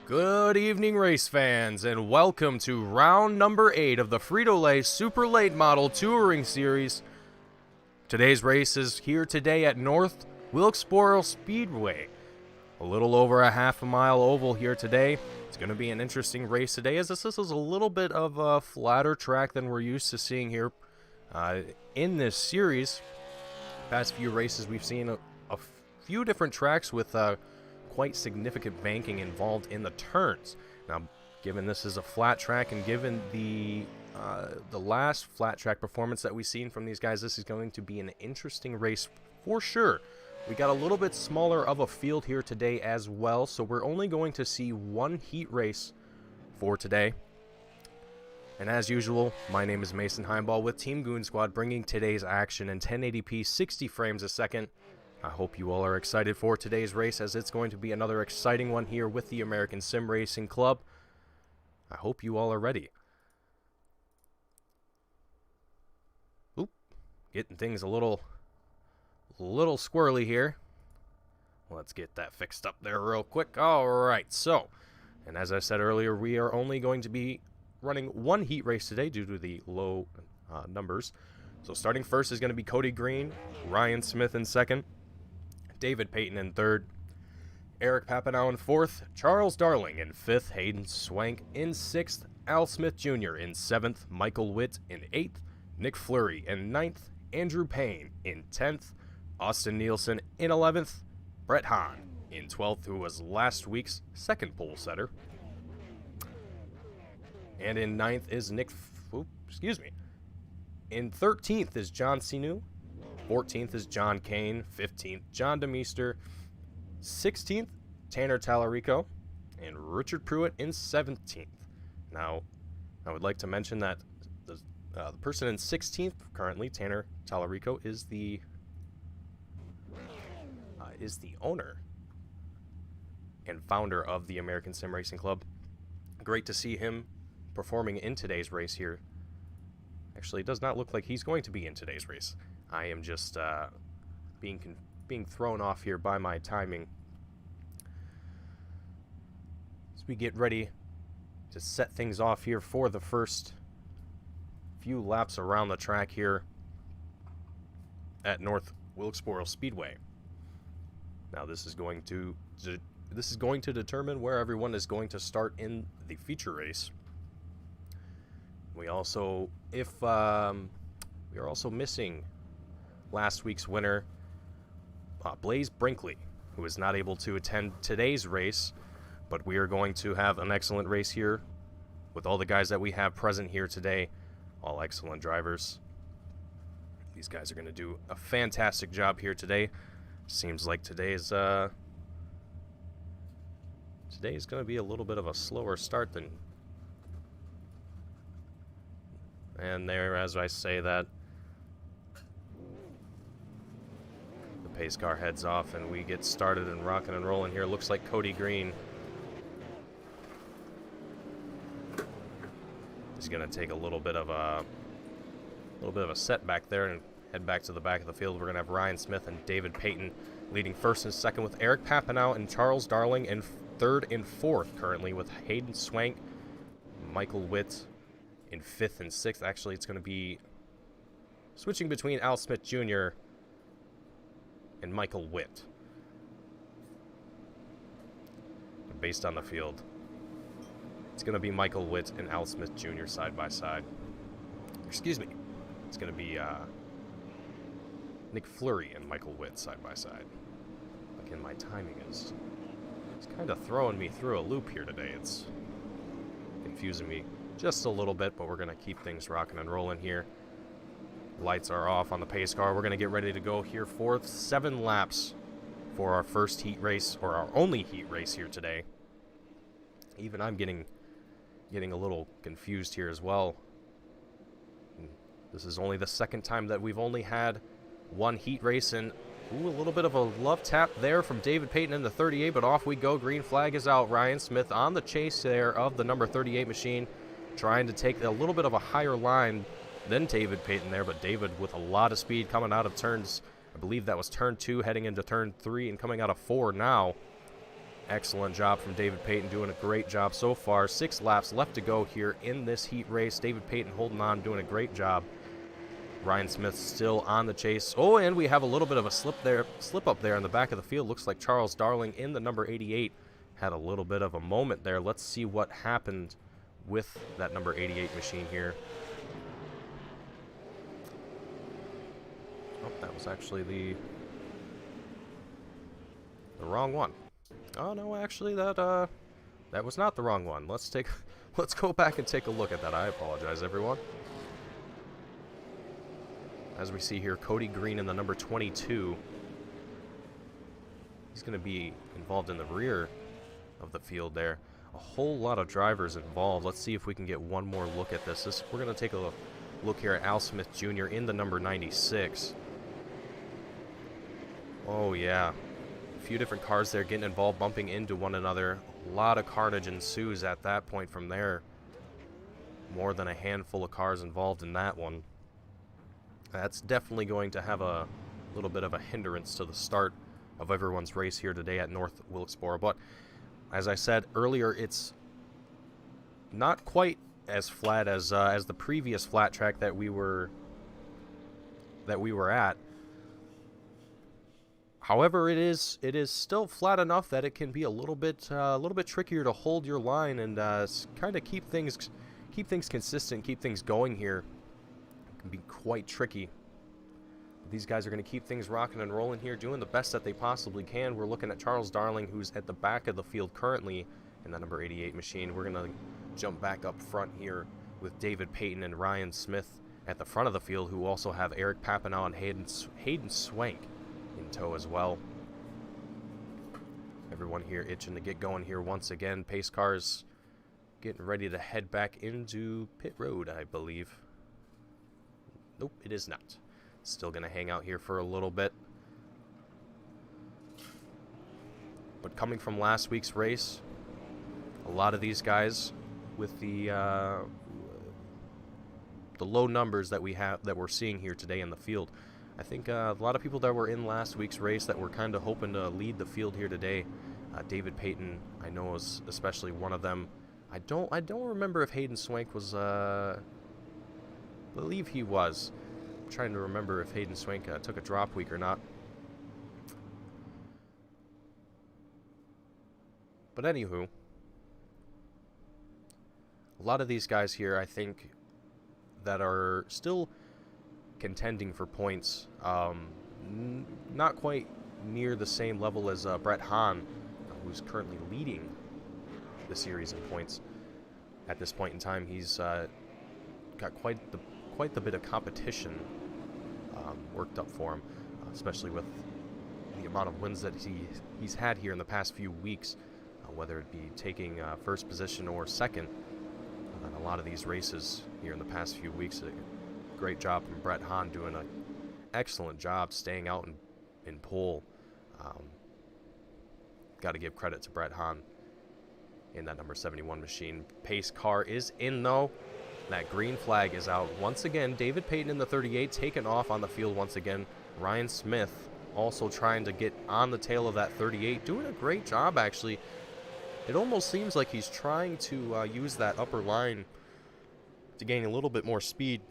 Good evening, race fans, and welcome to round number 8 of the Frito Super Late Model Touring Series. Today's race is here today at North Wilkesboro Speedway. A little over a half a mile oval here today. It's going to be an interesting race today, as this is a little bit of a flatter track than we're used to seeing here in this series. Past few races, we've seen a few different tracks with quite significant banking involved in the turns. Now, given this is a flat track and given the last flat track performance that we've seen from these guys, this is going to be an interesting race for sure. We got a little bit smaller of a field here today as well, so we're only going to see one heat race for today. And as usual, my name is Mason Heimball with Team Goon Squad, bringing today's action in 1080p 60 frames a second. I hope you all are excited for today's race, as it's going to be another exciting one here with the American Sim Racing Club. I hope you all are ready. Oop, getting things a little squirrely here. Let's get that fixed up there real quick. All right, so, and as I said earlier, we are only going to be running one heat race today due to the low numbers. So starting first is going to be Cody Green, Ryan Smith in second, David Payton in third, Eric Papanow in fourth, Charles Darling in fifth, Hayden Swank in sixth, Al Smith Jr. in seventh, Michael Witt in eighth, Nick Fleury in ninth, Andrew Payne in 10th, Austin Nielsen in 11th, Brett Hahn in 12th, who was last week's second pole setter. And in 9th is In 13th is John Sinu. 14th is John Kane. 15th, John DeMeester. 16th, Tanner Tallarico. And Richard Pruitt in 17th. Now, I would like to mention that the person in 16th currently, Tanner Tallarico, is the owner and founder of the American Sim Racing Club. Great to see him performing in today's race here. Actually, it does not look like he's going to be in today's race. I am just being thrown off here by my timing. As we get ready to set things off here for the first few laps around the track here at North Wilkesboro Speedway. Now, this is going to determine where everyone is going to start in the feature race. We also, we are also missing last week's winner, Blaze Brinkley, who is not able to attend today's race, but we are going to have an excellent race here with all the guys that we have present here today, all excellent drivers. These guys are going to do a fantastic job here today. Seems like today is going to be a little bit of a slower start than. And there, as I say that, the pace car heads off and we get started and rocking and rolling here. Looks like Cody Green is going to take a little bit of a setback there and head back to the back of the field. We're going to have Ryan Smith and David Payton leading first and second, with Eric Papanow and Charles Darling in third and fourth currently, with Hayden Swank, Michael Witt in 5th and 6th. Actually, it's going to be switching between Al Smith Jr. and Michael Witt. Based on the field, it's going to be Michael Witt and Al Smith Jr. side by side. Excuse me. It's going to be Nick Fleury and Michael Witt side by side. Again, my timing is kind of throwing me through a loop here today. It's confusing me just a little bit, but we're going to keep things rocking and rolling here. Lights are off on the pace car. We're going to get ready to go here for 7 laps for our first heat race, or our only heat race here today. Even I'm getting a little confused here as well. This is only the second time that we've only had one heat race, and a little bit of a love tap there from David Payton in the 38, but off we go. Green flag is out. Ryan Smith on the chase there of the number 38 machine, trying to take a little bit of a higher line than David Payton there, but David with a lot of speed coming out of turns. I believe that was turn 2 heading into turn 3 and coming out of 4 now. Excellent job from David Payton, doing a great job so far. 6 laps left to go here in this heat race. David Payton holding on, doing a great job. Ryan Smith still on the chase. Oh, and we have a little bit of a slip up there in the back of the field. Looks like Charles Darling in the number 88 had a little bit of a moment there. Let's see what happened with that number 88 machine here. Oh, that was actually the wrong one. Oh no, actually that was not the wrong one. Let's go back and take a look at that. I apologize, everyone. As we see here, Cody Green in the number 22. He's going to be involved in the rear of the field there. A whole lot of drivers involved. Let's see if we can get one more look at this. We're going to take a look here at Al Smith Jr. in the number 96. Oh yeah. A few different cars there getting involved, bumping into one another. A lot of carnage ensues at that point from there. More than a handful of cars involved in that one. That's definitely going to have a little bit of a hindrance to the start of everyone's race here today at North Wilkesboro. But as I said earlier, it's not quite as flat as the previous flat track that we were at. However, it is still flat enough that it can be a little bit trickier to hold your line and kind of keep things consistent, keep things going here. It can be quite tricky. These guys are going to keep things rocking and rolling here, doing the best that they possibly can. We're looking at Charles Darling, who's at the back of the field currently in the number 88 machine. We're going to jump back up front here with David Payton and Ryan Smith at the front of the field, who also have Eric Papanow and Hayden Swank in tow as well. Everyone here itching to get going here once again. Pace cars getting ready to head back into pit road, I believe. Nope, it is not. Still going to hang out here for a little bit. But coming from last week's race, a lot of these guys with the low numbers that we're seeing here today in the field, I think a lot of people that were in last week's race that were kind of hoping to lead the field here today. David Payton, I know, is especially one of them. I don't remember if Hayden Swank was. I believe he was. I'm trying to remember if Hayden Swank took a drop week or not. But anywho, a lot of these guys here, I think, that are still contending for points, not quite near the same level as Brett Hahn, who's currently leading the series in points. At this point in time, he's got quite the bit of competition worked up for him, especially with the amount of wins that he's had here in the past few weeks, whether it be taking first position or second in a lot of these races here in the past few weeks. Great job from Brett Hahn, doing an excellent job staying out in pole. Got to give credit to Brett Hahn in that number 71 machine. Pace car is in, though. That green flag is out once again. David Payton in the 38 taken off on the field once again. Ryan Smith also trying to get on the tail of that 38, doing a great job, actually. It almost seems like he's trying to use that upper line to gain a little bit more speed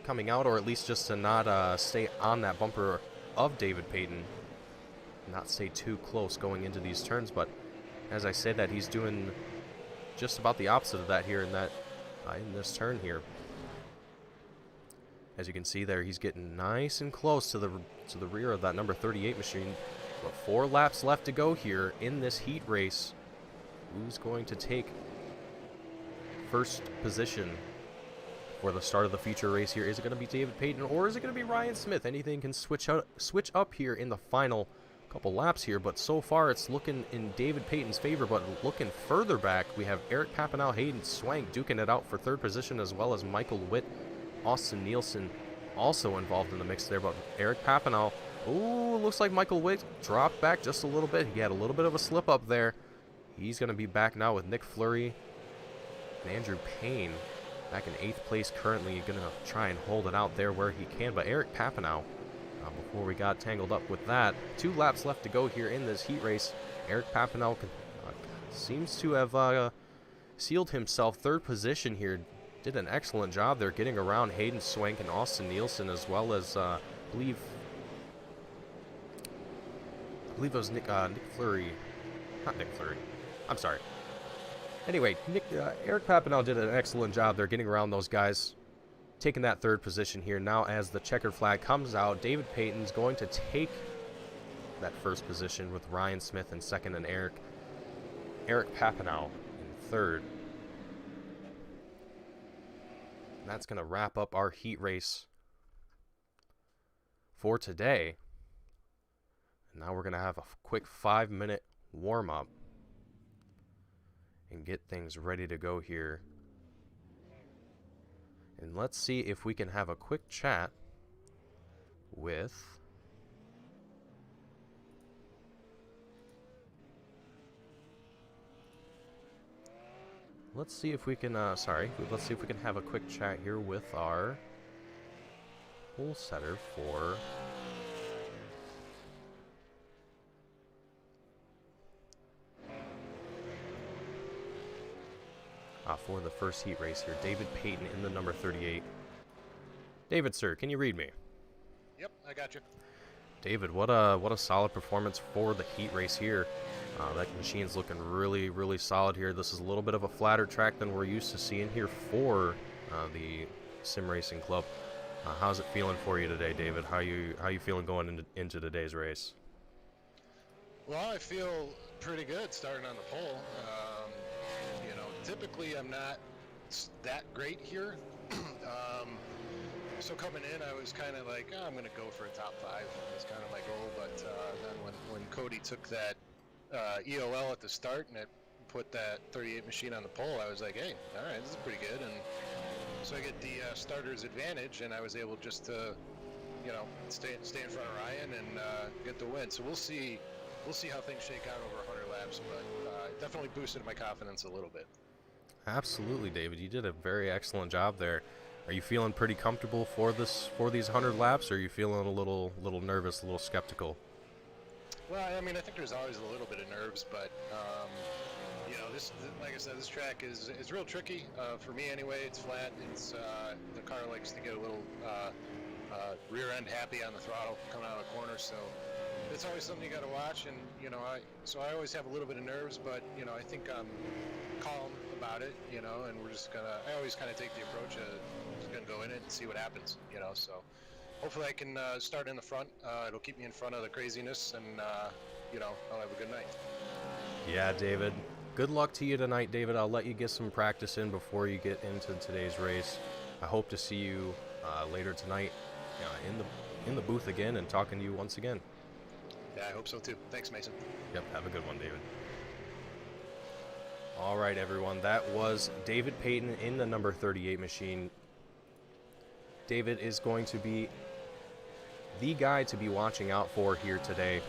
coming out, or at least just to not stay on that bumper of David Payton, not stay too close going into these turns. But as I said, that he's doing just about the opposite of that here in this turn here. As you can see there, he's getting nice and close to the rear of that number 38 machine. But 4 laps left to go here in this heat race. Who's going to take first position for the start of the feature race here? Is it going to be David Payton, or is it going to be Ryan Smith? Anything can switch up here in the final couple laps here, but so far it's looking in David Payton's favor. But looking further back, we have Eric Papanow, Hayden Swank duking it out for third position, as well as Michael Witt, Austin Nielsen also involved in the mix there. But Eric Papanow, ooh, looks like Michael Witt dropped back just a little bit. He had a little bit of a slip up there. He's going to be back now with Nick Fleury and Andrew Payne back in 8th place currently, going to try and hold it out there where he can. But Eric Papanow, before we got tangled up with that, 2 laps left to go here in this heat race. Eric Papinel seems to have sealed himself third position here. Did an excellent job there getting around Hayden Swank and Austin Nielsen, as well as I believe it was Nick Fleury. Not Nick Fleury. I'm sorry. Anyway, Eric Papinel did an excellent job there getting around those guys, taking that third position here. Now as the checkered flag comes out, David Payton's going to take that first position with Ryan Smith in second and Eric Papinel in third. And that's going to wrap up our heat race for today. And now we're going to have a quick 5-minute warm-up and get things ready to go here. And let's see if we can have a quick chat with let's see if we can have a quick chat here with our pole setter for the first heat race here. David Payton in the number 38. David, sir, can you read me? Yep, I got you. David, what a solid performance for the heat race here. That machine's looking really, really solid here. This is a little bit of a flatter track than we're used to seeing here for the Sim Racing Club. How's it feeling for you today, David? How you feeling going into today's race? Well, I feel pretty good starting on the pole. Typically I'm not that great here. So coming in, I was kind of like, I'm going to go for a top 5. That's kind of my goal. But then when Cody took that EOL at the start and it put that 38 machine on the pole, I was like, hey, all right, this is pretty good. And so I get the starter's advantage, and I was able just to, stay in front of Ryan and get the win. So we'll see how things shake out over 100 laps, but it definitely boosted my confidence a little bit. Absolutely, David. You did a very excellent job there. Are you feeling pretty comfortable for these 100 laps, or are you feeling a little nervous, a little skeptical? Well, I mean, I think there's always a little bit of nerves, but this, like I said, this track is real tricky for me anyway. It's flat. It's the car likes to get a little rear end happy on the throttle coming out of the corner, so it's always something you got to watch. And I always have a little bit of nerves, but I think I'm calm about it, and we're just I always kind of take the approach of just gonna go in it and see what happens, so hopefully I can start in the front. It'll keep me in front of the craziness, and I'll have a good night. Yeah, David, good luck to you tonight, David. I'll let you get some practice in before you get into today's race. I hope to see you later tonight in the booth again and talking to you once again. Yeah, I hope so too. Thanks, Mason. Yep, have a good one, David. All right, everyone, that was David Payton in the number 38 machine. David is going to be the guy to be watching out for here today.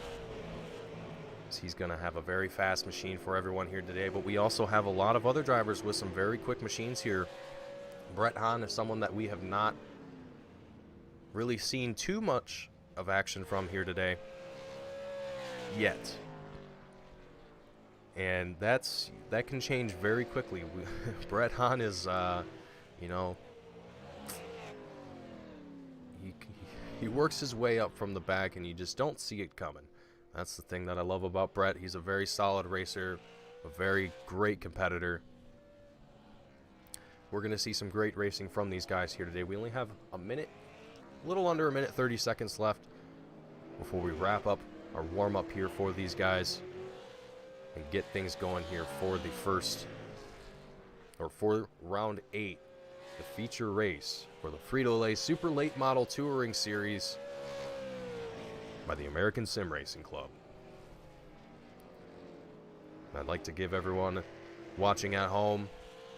He's going to have a very fast machine for everyone here today, but we also have a lot of other drivers with some very quick machines here. Brett Hahn is someone that we have not really seen too much of action from here today yet. And that can change very quickly. Brett Hahn is, he works his way up from the back, and you just don't see it coming. That's the thing that I love about Brett. He's a very solid racer, a very great competitor. We're going to see some great racing from these guys here today. We only have a little under a minute 30 seconds left before we wrap up our warm-up here for these guys and get things going here for for round 8, the feature race for the Frito-Lay Super Late Model Touring Series by the American Sim Racing Club. I'd like to give everyone watching at home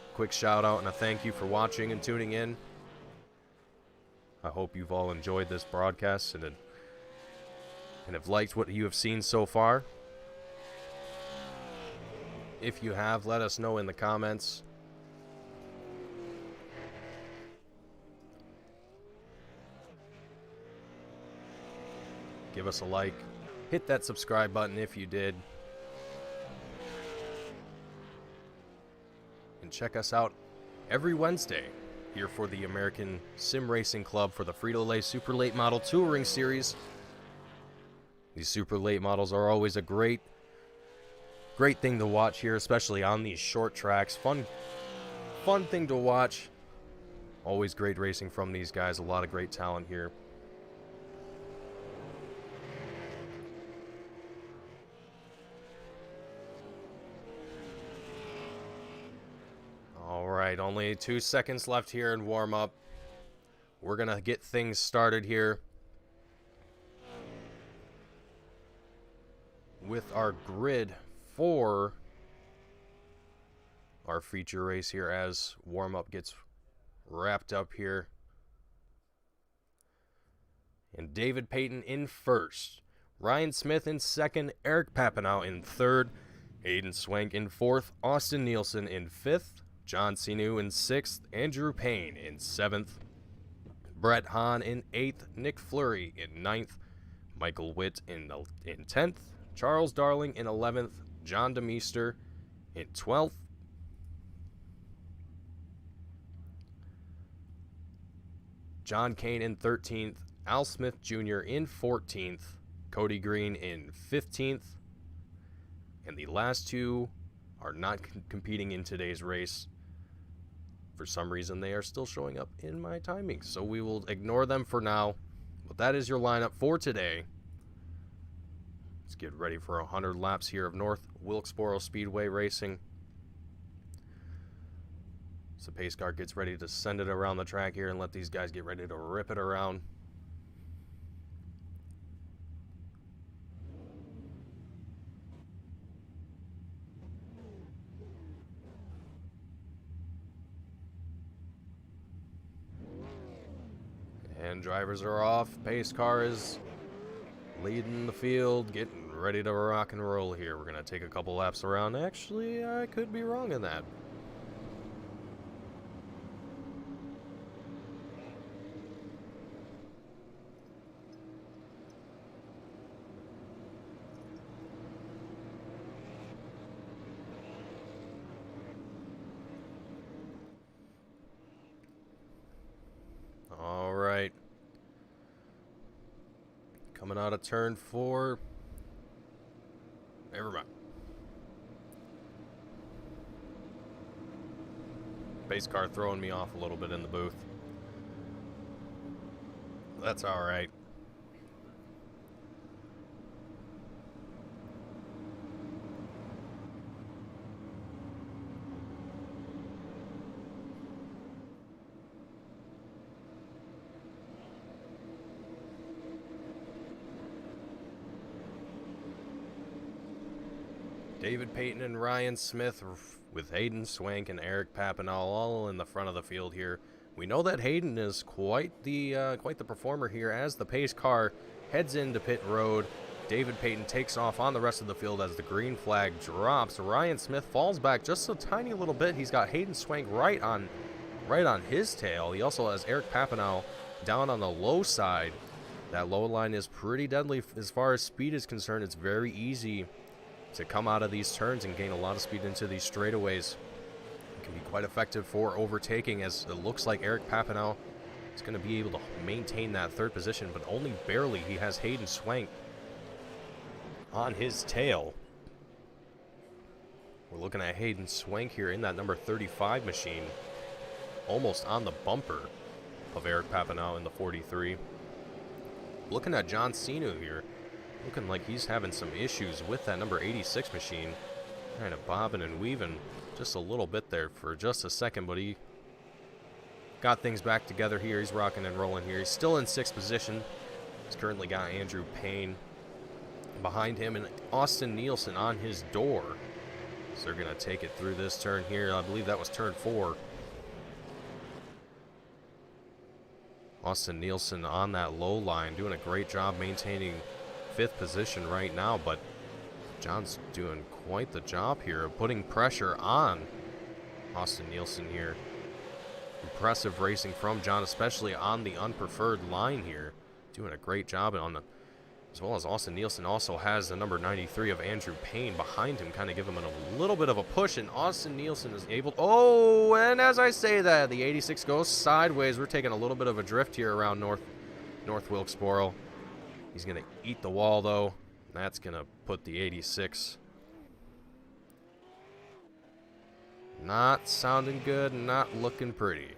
a quick shout out and a thank you for watching and tuning in. I hope you've all enjoyed this broadcast and have liked what you have seen so far. If you have, let us know in the comments. Give us a like. Hit that subscribe button if you did. and check us out every Wednesday here for the American Sim Racing Club for the Frito-Lay Super Late Model Touring Series. These super late models are always a great thing to watch here, especially on these short tracks. Fun thing to watch. Always great racing from these guys. A lot of great talent here. All right, only 2 seconds left here in warm-up. We're going to get things started here with our grid for our feature race here as warm-up gets wrapped up here. And David Payton in first, Ryan Smith in second, Eric Papineau in third, Hayden Swank in fourth, Austin Nielsen in fifth, John Sinew in sixth, Andrew Payne in seventh, Brett Hahn in eighth, Nick Fleury in ninth, Michael Witt in 10th, Charles Darling in 11th, John DeMeester in 12th, John Kane in 13th, Al Smith Jr. in 14th, Cody Green in 15th, and the last two are not competing in today's race. For some reason, they are still showing up in my timing, so we will ignore them for now. But that is your lineup for today. Let's get ready for 100 laps here of North Wilkesboro Speedway Racing. So pace car gets ready to send it around the track here and let these guys get ready to rip it around. And drivers are off. Pace car is leading the field, getting ready to rock and roll here. We're going to take a couple laps around. Actually, I could be wrong in that. All right. Coming out of turn 4. Never mind. Pace car throwing me off a little bit in the booth. That's all right. David Payton and Ryan Smith with Hayden Swank and Eric Papineau all in the front of the field here. We know that Hayden is quite the performer here as the pace car heads into pit road. David Payton takes off on the rest of the field as the green flag drops. Ryan Smith falls back just a tiny little bit. He's got Hayden Swank right on his tail. He also has Eric Papineau down on the low side. That low line is pretty deadly as far as speed is concerned. It's very easy to come out of these turns and gain a lot of speed into these straightaways. It can be quite effective for overtaking, as it looks like Eric Papineau is going to be able to maintain that third position, but only barely. He has Hayden Swank on his tail. We're looking at Hayden Swank here in that number 35 machine, almost on the bumper of Eric Papineau in the 43. Looking at John Sinew here, looking like he's having some issues with that number 86 machine. Kind of bobbing and weaving just a little bit there for just a second, but he got things back together here. He's rocking and rolling here. He's still in 6th position. He's currently got Andrew Payne behind him and Austin Nielsen on his door. So they're going to take it through this turn here. I believe that was turn 4. Austin Nielsen on that low line, doing a great job maintaining 5th position right now, but John's doing quite the job here of putting pressure on Austin Nielsen here. Impressive racing from John, especially on the unpreferred line here. Doing a great job on as well as Austin Nielsen also has the number 93 of Andrew Payne behind him, kind of give him a little bit of a push, and Austin Nielsen is able... Oh, and as I say that, the 86 goes sideways. We're taking a little bit of a drift here around North Wilkesboro. He's going to eat the wall, though. That's going to put the 86... Not sounding good, not looking pretty.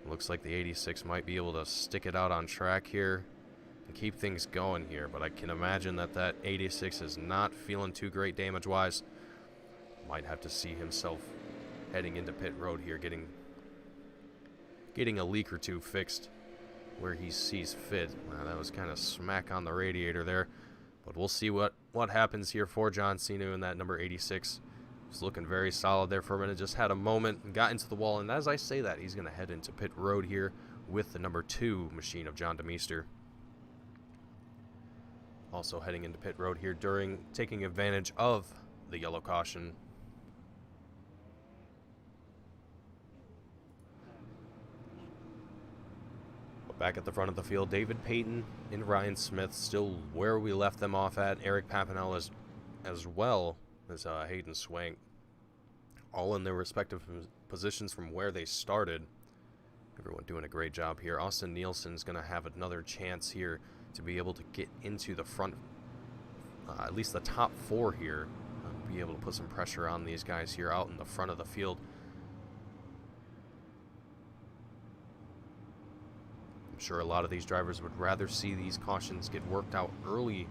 Looks like the 86 might be able to stick it out on track here and keep things going here, but I can imagine that 86 is not feeling too great damage-wise. Might have to see himself heading into pit road here, getting a leak or two fixed where he sees fit. That was kind of smack on the radiator there. But we'll see what happens here for John Cena in that number 86. He's looking very solid there for a minute. Just had a moment and got into the wall. And as I say that, he's going to head into pit road here with the number 2 machine of John DeMeester. Also heading into pit road here during taking advantage of the yellow caution. Back at the front of the field, David Payton and Ryan Smith still where we left them off at. Eric Papinel as well as Hayden Swank, all in their respective positions from where they started. Everyone doing a great job here. Austin Nielsen's going to have another chance here to be able to get into the front, at least the top 4 here, be able to put some pressure on these guys here out in the front of the field. Sure, a lot of these drivers would rather see these cautions get worked out early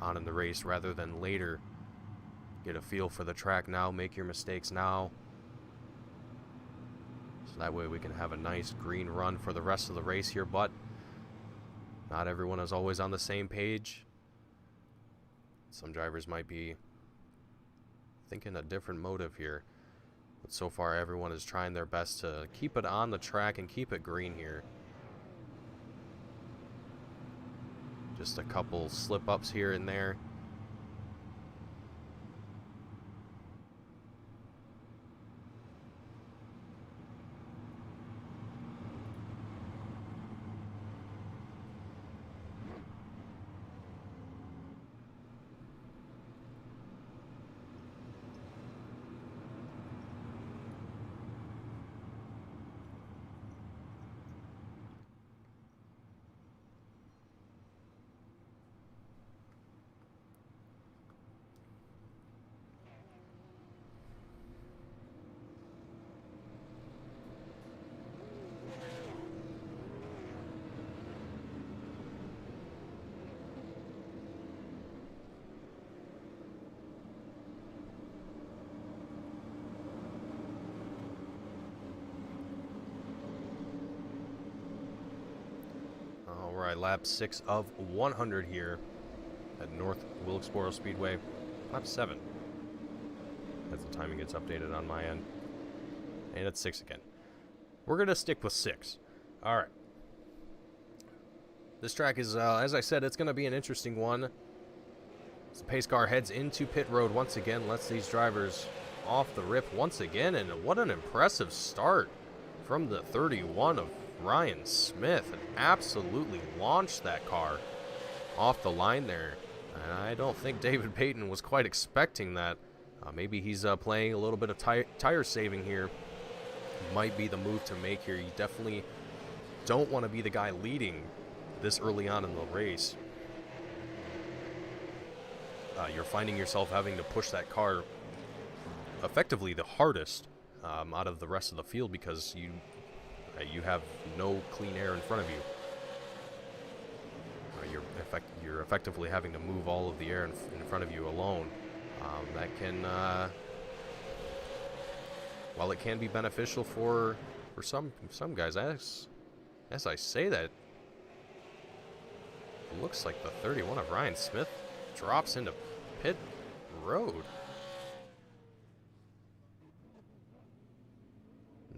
on in the race rather than later. Get a feel for the track now, make your mistakes now, so that way we can have a nice green run for the rest of the race here. But not everyone is always on the same page. Some drivers might be thinking a different motive here, but so far everyone is trying their best to keep it on the track and keep it green here. Just a couple slip-ups here and there. Alright, lap 6 of 100 here at North Wilkesboro Speedway. Lap 7. As the timing gets updated on my end. And it's 6 again. We're going to stick with 6. Alright. This track is, as I said, it's going to be an interesting one. As the pace car heads into pit road once again, lets these drivers off the rip once again. And what an impressive start from the 31 of Ryan Smith, and absolutely launched that car off the line there. And I don't think David Payton was quite expecting that. Maybe he's playing a little bit of tire saving here. Might be the move to make here. You definitely don't want to be the guy leading this early on in the race. You're finding yourself having to push that car effectively the hardest out of the rest of the field because you have no clean air in front of you. You're effectively having to move all of the air in front of you alone. That can, while it can be beneficial for some guys, as I say that, it looks like the 31 of Ryan Smith drops into pit road.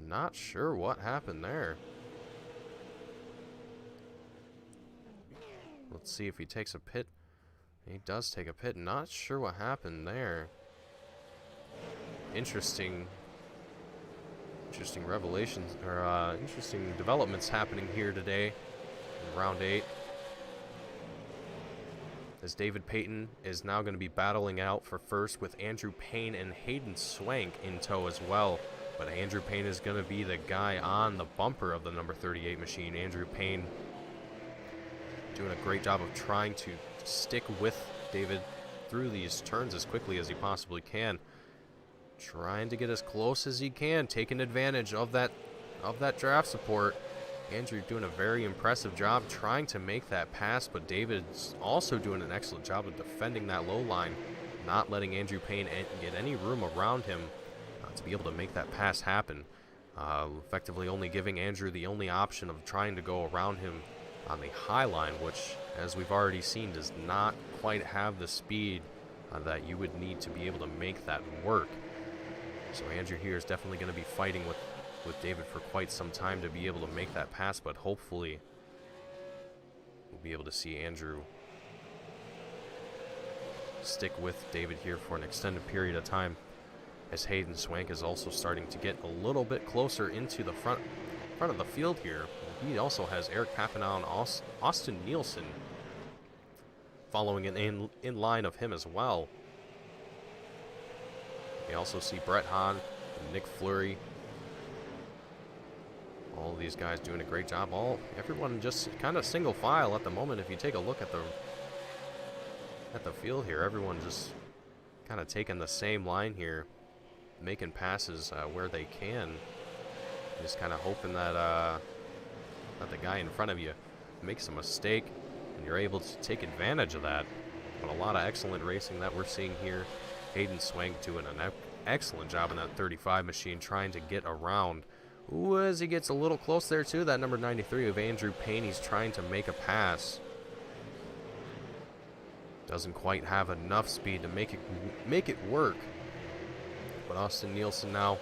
Not sure what happened there. Let's see if he takes a pit. He does take a pit. Not sure what happened there. Interesting revelations, or interesting developments happening here today in round 8. As David Payton is now going to be battling out for first with Andrew Payne and Hayden Swank in tow as well. But Andrew Payne is going to be the guy on the bumper of the number 38 machine. Andrew Payne doing a great job of trying to stick with David through these turns as quickly as he possibly can. Trying to get as close as he can, taking advantage of that draft support. Andrew doing a very impressive job trying to make that pass, but David's also doing an excellent job of defending that low line, not letting Andrew Payne get any room around him to be able to make that pass happen. Effectively only giving Andrew the only option of trying to go around him on the high line, which, as we've already seen, does not quite have the speed that you would need to be able to make that work. So Andrew here is definitely going to be fighting with David for quite some time to be able to make that pass, but hopefully we'll be able to see Andrew stick with David here for an extended period of time, as Hayden Swank is also starting to get a little bit closer into the front of the field here. He also has Eric Papanow and Austin Nielsen following in line of him as well. We also see Brett Hahn and Nick Fleury. All of these guys doing a great job. Everyone just kind of single file at the moment. If you take a look at the field here, everyone just kind of taking the same line here, making passes where they can. Just kind of hoping that that the guy in front of you makes a mistake and you're able to take advantage of that. But a lot of excellent racing that we're seeing here. Hayden Swank doing an excellent job in that 35 machine, trying to get around. Ooh, as he gets a little close there too, that number 93 of Andrew Payne, he's trying to make a pass. Doesn't quite have enough speed to make it work. But Austin Nielsen now.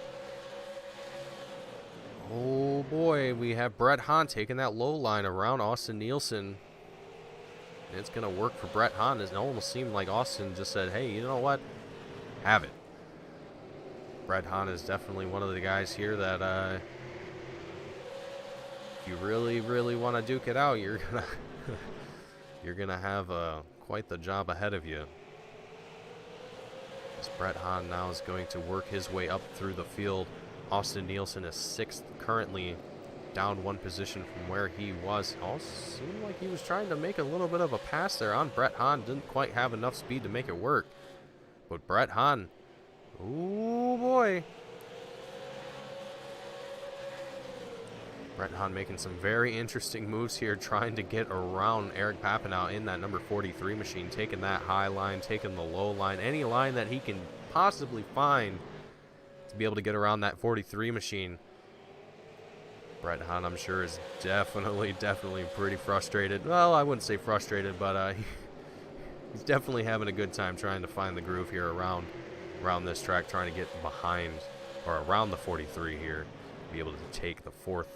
Oh boy, we have Brett Hahn taking that low line around Austin Nielsen. And it's going to work for Brett Hahn. It almost seemed like Austin just said, hey, you know what? Have it. Brett Hahn is definitely one of the guys here that if you really, really want to duke it out, you're gonna have quite the job ahead of you. As Brett Hahn now is going to work his way up through the field. Austin Nielsen is 6th currently, down 1 position from where he was. Also seemed like he was trying to make a little bit of a pass there on Brett Hahn. Didn't quite have enough speed to make it work. But Brett Hahn, oh boy. Brett Hahn making some very interesting moves here, trying to get around Eric Papanow in that number 43 machine, taking that high line, taking the low line, any line that he can possibly find to be able to get around that 43 machine. Brett Hahn, I'm sure, is definitely pretty frustrated. Well, I wouldn't say frustrated, but he's definitely having a good time trying to find the groove here around this track, trying to get behind or around the 43 here, to be able to take the 4th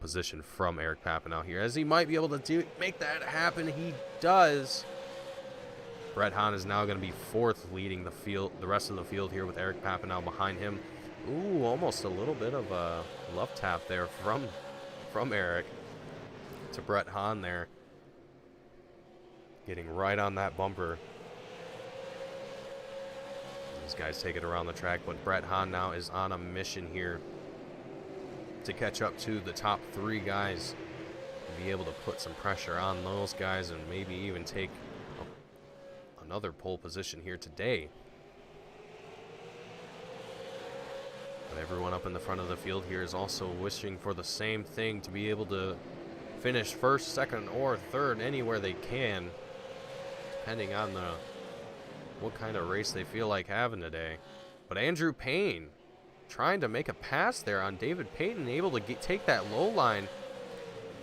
position from Eric Papanow here, as he might be able to make that happen. He does. Brett Hahn is now going to be 4th, leading the rest of the field here with Eric Papanow behind him. Ooh, almost a little bit of a love tap there from Eric to Brett Hahn there, getting right on that bumper. These guys take it around the track, but Brett Hahn now is on a mission here to catch up to the top 3 guys, to be able to put some pressure on those guys and maybe even take another pole position here today. But everyone up in the front of the field here is also wishing for the same thing, to be able to finish 1st, 2nd, or 3rd anywhere they can, depending on what kind of race they feel like having today. But Andrew Payne trying to make a pass there on David Payton, able to take that low line.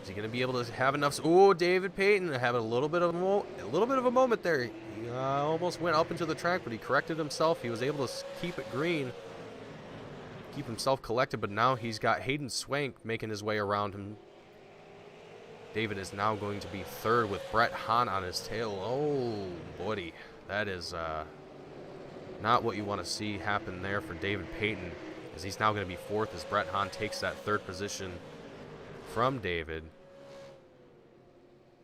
Is he going to be able to have enough? Oh, David Payton having a little bit of a moment there. He almost went up into the track, but he corrected himself. He was able to keep it green, keep himself collected, but now he's got Hayden Swank making his way around him. David is now going to be 3rd with Brett Hahn on his tail. Oh, buddy. That is not what you want to see happen there for David Payton, as he's now going to be 4th as Brett Hahn takes that 3rd position from David.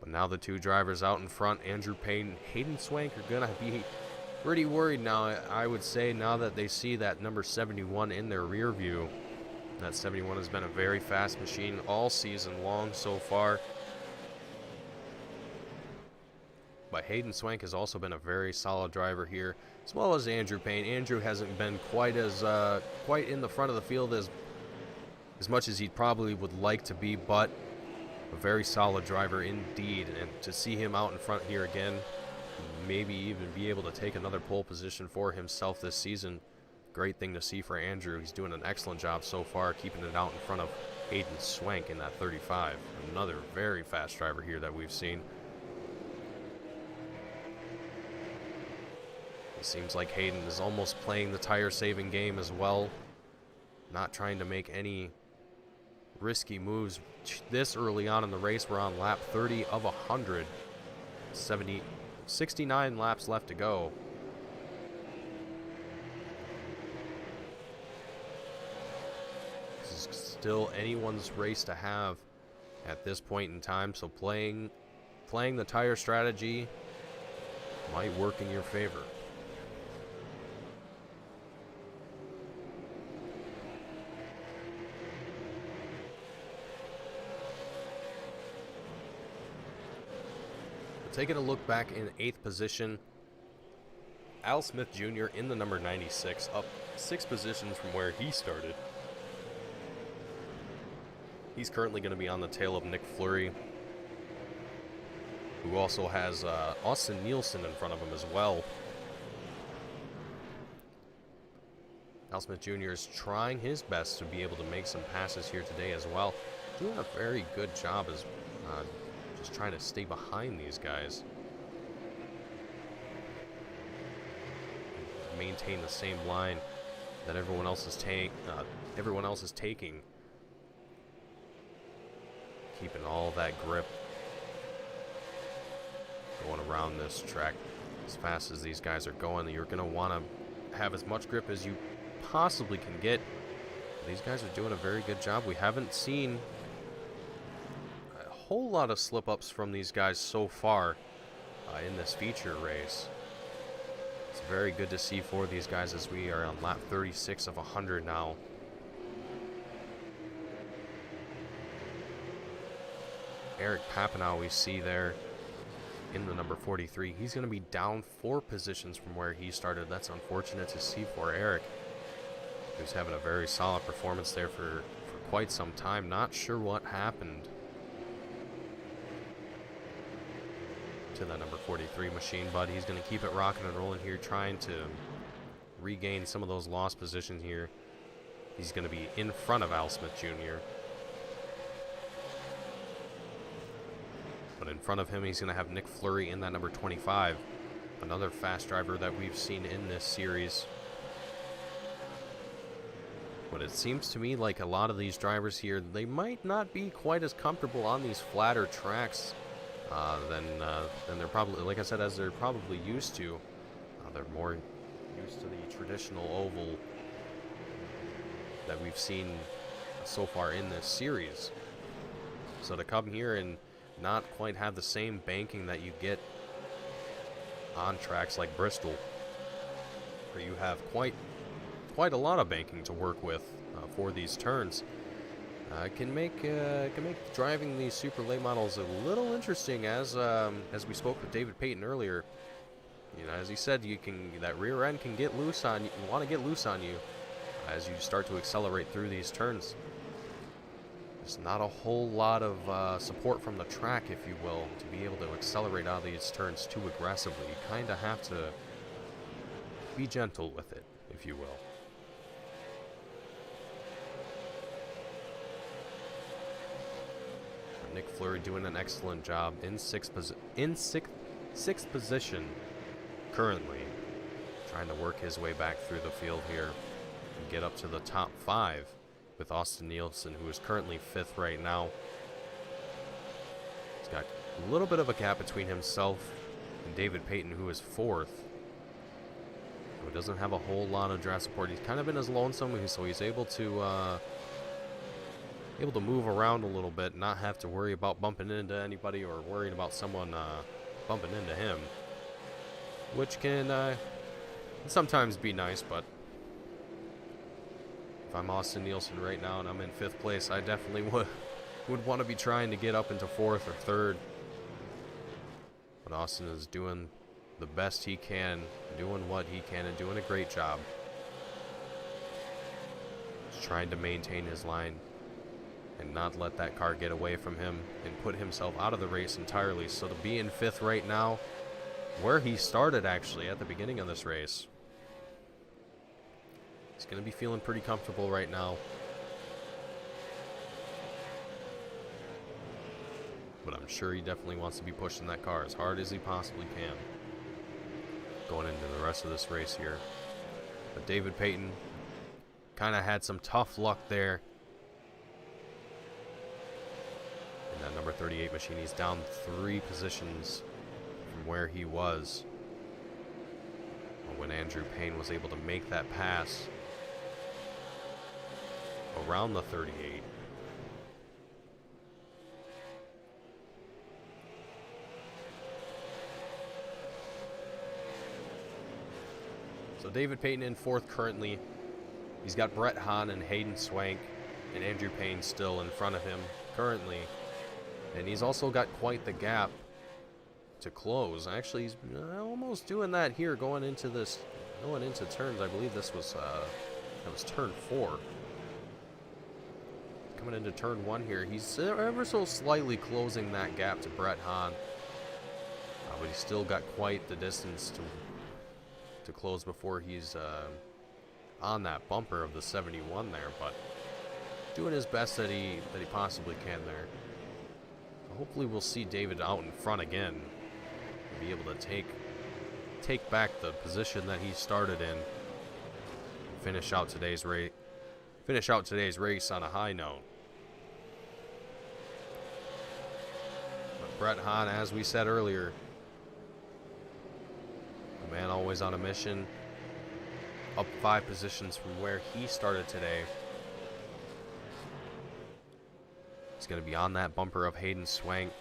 But now the two drivers out in front, Andrew Payne, Hayden Swank, are going to be pretty worried now, I would say, now that they see that number 71 in their rear view. That 71 has been a very fast machine all season long so far. But Hayden Swank has also been a very solid driver here, as well as Andrew Payne. Andrew hasn't been quite in the front of the field as much as he probably would like to be, but a very solid driver indeed. And to see him out in front here again, maybe even be able to take another pole position for himself this season, great thing to see for Andrew. He's doing an excellent job so far, keeping it out in front of Hayden Swank in that 35. Another very fast driver here that we've seen. It seems like Hayden is almost playing the tire-saving game as well, not trying to make any risky moves this early on in the race. We're on lap 30 of 100. 69 laps left to go. This is still anyone's race to have at this point in time, so playing the tire strategy might work in your favor. Taking a look back in 8th position, Al Smith Jr. in the number 96, up 6 positions from where he started. He's currently going to be on the tail of Nick Fleury, who also has Austin Nielsen in front of him as well. Al Smith Jr. is trying his best to be able to make some passes here today as well. Doing a very good job as just trying to stay behind these guys. Maintain the same line that everyone else is taking. Keeping all that grip. Going around this track as fast as these guys are going. You're going to want to have as much grip as you possibly can get. These guys are doing a very good job. We haven't seen whole lot of slip-ups from these guys so far in this feature race. It's very good to see for these guys as we are on lap 36 of 100 now. Eric Papanow we see there in the number 43. He's going to be down 4 positions from where he started. That's unfortunate to see for Eric, who's having a very solid performance there for quite some time. Not sure what happened to the number 43 machine, but he's going to keep it rocking and rolling here, trying to regain some of those lost positions here. He's going to be in front of Al Smith Jr. But in front of him, he's going to have Nick Fleury in that number 25. Another fast driver that we've seen in this series. But it seems to me like a lot of these drivers here, they might not be quite as comfortable on these flatter tracks than they're probably, like I said, as they're probably used to. They're more used to the traditional oval that we've seen so far in this series. So to come here and not quite have the same banking that you get on tracks like Bristol, where you have quite a lot of banking to work with for these turns, can make driving these super late models a little interesting. As we spoke with David Payton earlier, you know, as he said, that rear end can get loose on you. Want to get loose on you as you start to accelerate through these turns. There's not a whole lot of support from the track, if you will, to be able to accelerate out of these turns too aggressively. You kind of have to be gentle with it, if you will. Nick Fleury doing an excellent job in sixth position currently, trying to work his way back through the field here and get up to the top 5 with Austin Nielsen, who is currently 5th right now. He's got a little bit of a gap between himself and David Payton, who is 4th. Who doesn't have a whole lot of draft support. He's kind of been his lonesome, so he's able to able to move around a little bit, not have to worry about bumping into anybody or worrying about someone bumping into him, which can sometimes be nice. But if I'm Austin Nielsen right now and I'm in 5th place, I definitely would want to be trying to get up into 4th or 3rd. But Austin is doing the best he can, doing what he can, and doing a great job. Just trying to maintain his line and not let that car get away from him and put himself out of the race entirely. So to be in 5th right now, where he started actually at the beginning of this race, he's going to be feeling pretty comfortable right now. But I'm sure he definitely wants to be pushing that car as hard as he possibly can going into the rest of this race here. But David Payton kind of had some tough luck there. In that number 38 machine, he's down 3 positions from where he was when Andrew Payne was able to make that pass around the 38. So David Payton in 4th currently. He's got Brett Hahn and Hayden Swank and Andrew Payne still in front of him currently. And he's also got quite the gap to close. Actually, he's almost doing that here going into turns. I believe this was that was turn 4. Coming into turn 1 here, he's ever so slightly closing that gap to Brett Hahn. But he's still got quite the distance to close before he's on that bumper of the 71 there, but doing his best that he possibly can there. Hopefully we'll see David out in front again and be able to take back the position that he started in and finish out today's race on a high note. But Brett Hahn, as we said earlier, a man always on a mission, up 5 positions from where he started today. He's going to be on that bumper of Hayden Swank,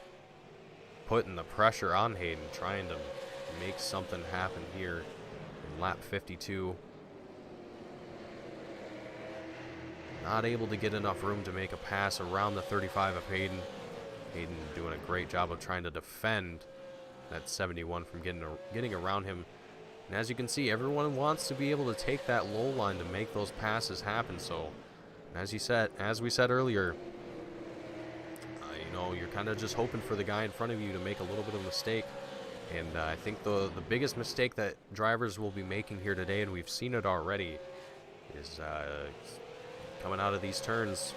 putting the pressure on Hayden, trying to make something happen here in lap 52. Not able to get enough room to make a pass around the 35 of Hayden. Hayden doing a great job of trying to defend that 71 from getting around him. And as you can see, everyone wants to be able to take that low line to make those passes happen. So, as we said earlier, you're kind of just hoping for the guy in front of you to make a little bit of a mistake. And I think the biggest mistake that drivers will be making here today, and we've seen it already, is coming out of these turns,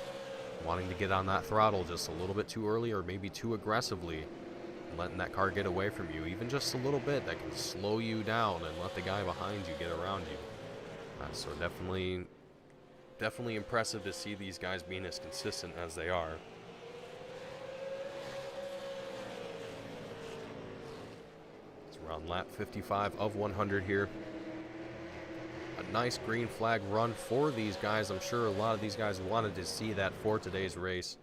wanting to get on that throttle just a little bit too early or maybe too aggressively, letting that car get away from you, even just a little bit. That can slow you down and let the guy behind you get around you. So definitely impressive to see these guys being as consistent as they are. It's around lap 55 of 100 here. A nice green flag run for these guys. I'm sure a lot of these guys wanted to see that for today's race.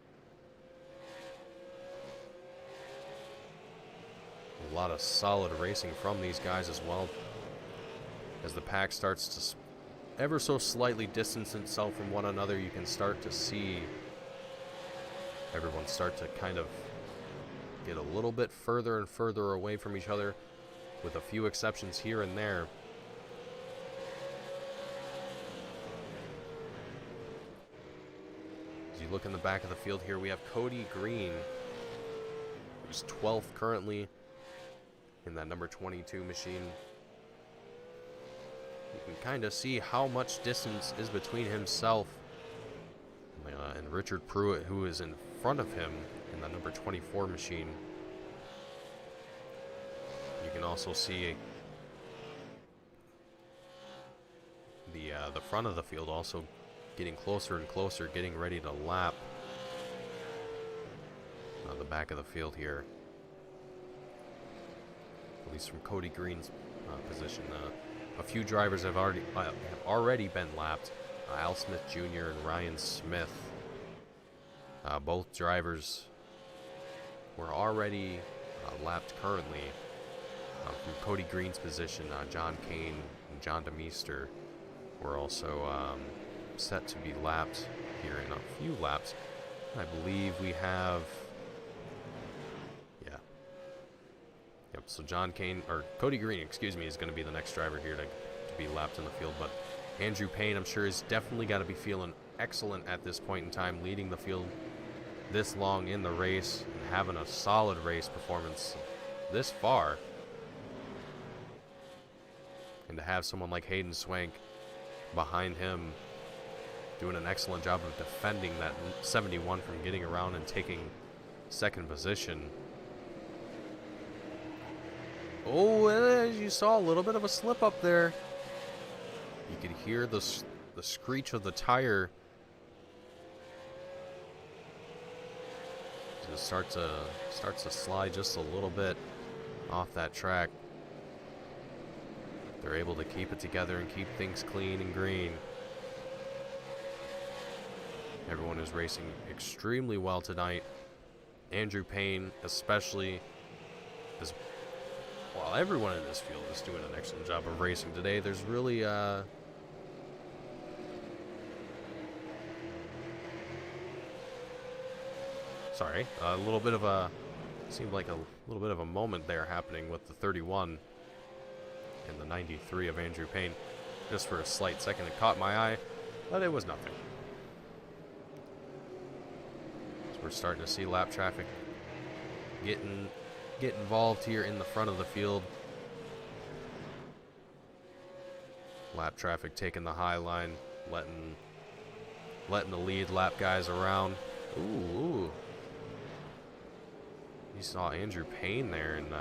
A lot of solid racing from these guys as well. As the pack starts to ever so slightly distance itself from one another, you can start to see everyone start to kind of get a little bit further and further away from each other, with a few exceptions here and there. As you look in the back of the field here, we have Cody Green, who's 12th currently in that number 22 machine. You can kind of see how much distance is between himself and Richard Pruitt, who is in front of him in the number 24 machine. You can also see the front of the field also getting closer and closer, getting ready to lap the back of the field here. At least from Cody Green's position. A few drivers have already been lapped. Al Smith Jr. and Ryan Smith Both drivers were already lapped currently from Cody Green's position. John Kane and John DeMeester were also set to be lapped here in a few laps. I believe we have, yeah. Yep, so Cody Green, excuse me, is going to be the next driver here to be lapped in the field. But Andrew Payne, I'm sure, has definitely got to be feeling excellent at this point in time, leading the field this long in the race and having a solid race performance this far. And to have someone like Hayden Swank behind him doing an excellent job of defending that 71 from getting around and taking second position. Oh, and as you saw, a little bit of a slip up there. You could hear the screech of the tire. Just starts to slide just a little bit off that track. They're able to keep it together and keep things clean and green. Everyone is racing extremely well tonight. Andrew Payne especially, as well, everyone in this field is doing an excellent job of racing today. There's really a little bit of a, seemed like a little bit of a moment there happening with the 31 and the 93 of Andrew Payne. Just for a slight second, it caught my eye, but it was nothing. So we're starting to see lap traffic get involved here in the front of the field. Lap traffic taking the high line, letting the lead lap guys around. Ooh. You saw Andrew Payne there and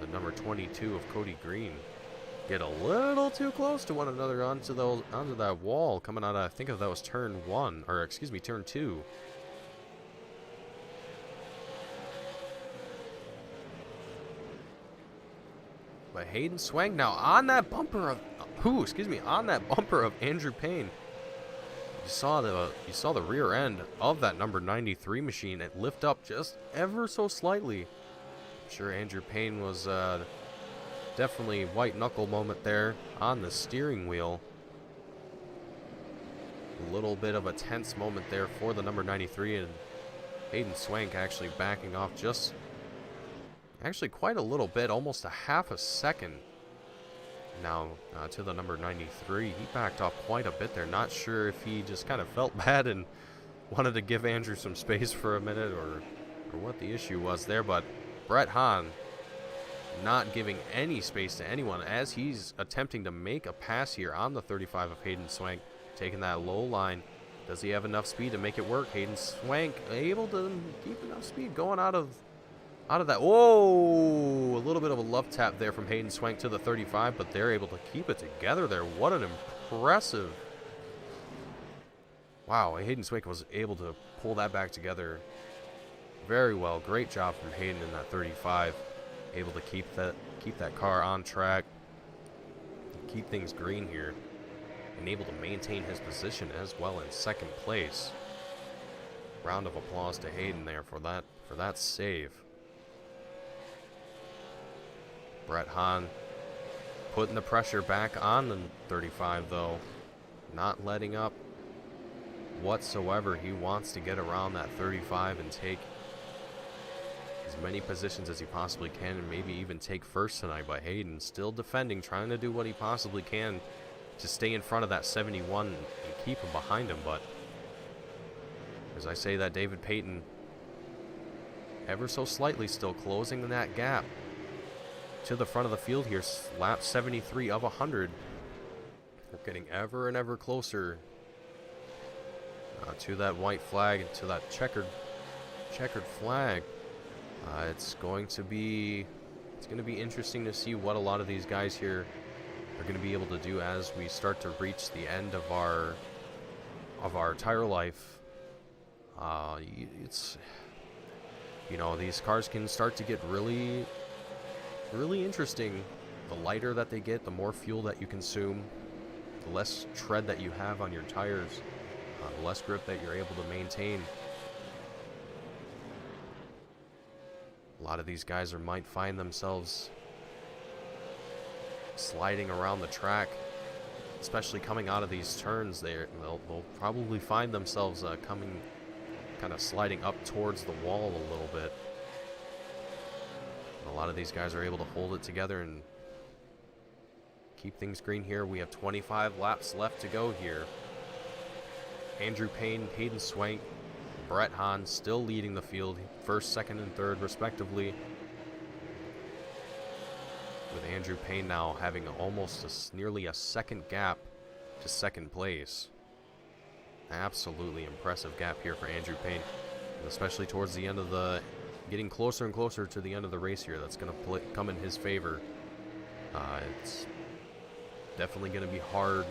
the number 22 of Cody Green get a little too close to one another onto that wall coming out of, I think that was turn 2. But Hayden Swank now on that bumper of Andrew Payne. You saw the rear end of that number 93 machine. It lift up just ever so slightly. I'm sure Andrew Payne was definitely white knuckle moment there on the steering wheel. A little bit of a tense moment there for the number 93, and Hayden Swank actually backing off just quite a little bit, almost a half a second. Now to the number 93, he backed off quite a bit there. Not sure if he just kind of felt bad and wanted to give Andrew some space for a minute, or what the issue was there. But Brett Hahn not giving any space to anyone as he's attempting to make a pass here on the 35 of Hayden Swank, taking that low line. Does he have enough speed to make it work? Hayden Swank able to keep enough speed going out of that. Whoa, a little bit of a love tap there from Hayden Swank to the 35, but they're able to keep it together there. What an impressive, wow, Hayden Swank was able to pull that back together very well. Great job from Hayden in that 35, able to keep that car on track, keep things green here, and able to maintain his position as well in second place. Round of applause to Hayden there for that save. Brett Hahn putting the pressure back on the 35 though, not letting up whatsoever. He wants to get around that 35 and take as many positions as he possibly can, and maybe even take first tonight. But Hayden still defending, trying to do what he possibly can to stay in front of that 71 and keep him behind him. But as I say that, David Payton ever so slightly still closing that gap to the front of the field here. Lap 73 of 100. We're getting ever and ever closer to that white flag, to that checkered flag. It's going to be interesting to see what a lot of these guys here are going to be able to do as we start to reach the end of our tire life. It's, these cars can start to get really interesting. The lighter that they get, the more fuel that you consume, the less tread that you have on your tires, the less grip that you're able to maintain A lot of these guys might find themselves sliding around the track, especially coming out of these turns. They'll probably find themselves coming, kind of sliding up towards the wall a little bit. And a lot of these guys are able to hold it together and keep things green here. We have 25 laps left to go here. Andrew Payne, Hayden Swank, Brett Hahn still leading the field, first, second, and third respectively. With Andrew Payne now having almost nearly a second gap to second place. Absolutely impressive gap here for Andrew Payne, and especially towards the end of getting closer and closer to the end of the race here. That's going to come in his favor. It's definitely going to be harder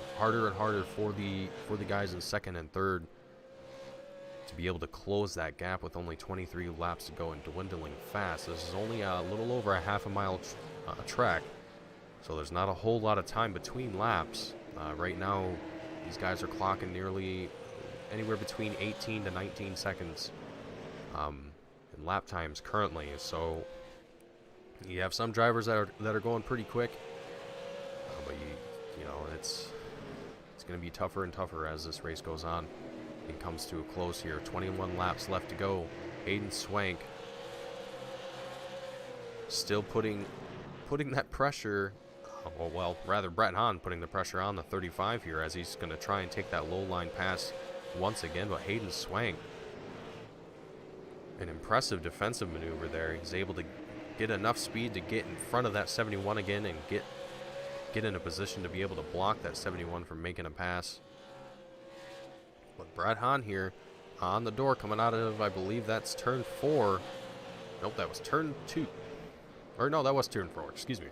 and harder for the guys in second and third to be able to close that gap with only 23 laps to go and dwindling fast. This is only a little over a half a mile track, so there's not a whole lot of time between laps. Right now, these guys are clocking nearly anywhere between 18 to 19 seconds in lap times currently. So you have some drivers that are going pretty quick, but you know it's going to be tougher and tougher as this race goes on. It comes to a close here. 21 laps left to go. Hayden Swank still putting that pressure, well, rather Brett Hahn putting the pressure on the 35 here as he's going to try and take that low line pass once again. But Hayden Swank, an impressive defensive maneuver there. He's able to get enough speed to get in front of that 71 again and get in a position to be able to block that 71 from making a pass. But Brett Hahn here on the door coming out of, I believe that's turn 4. Nope, that was turn 2. Or no, that was turn 4, excuse me.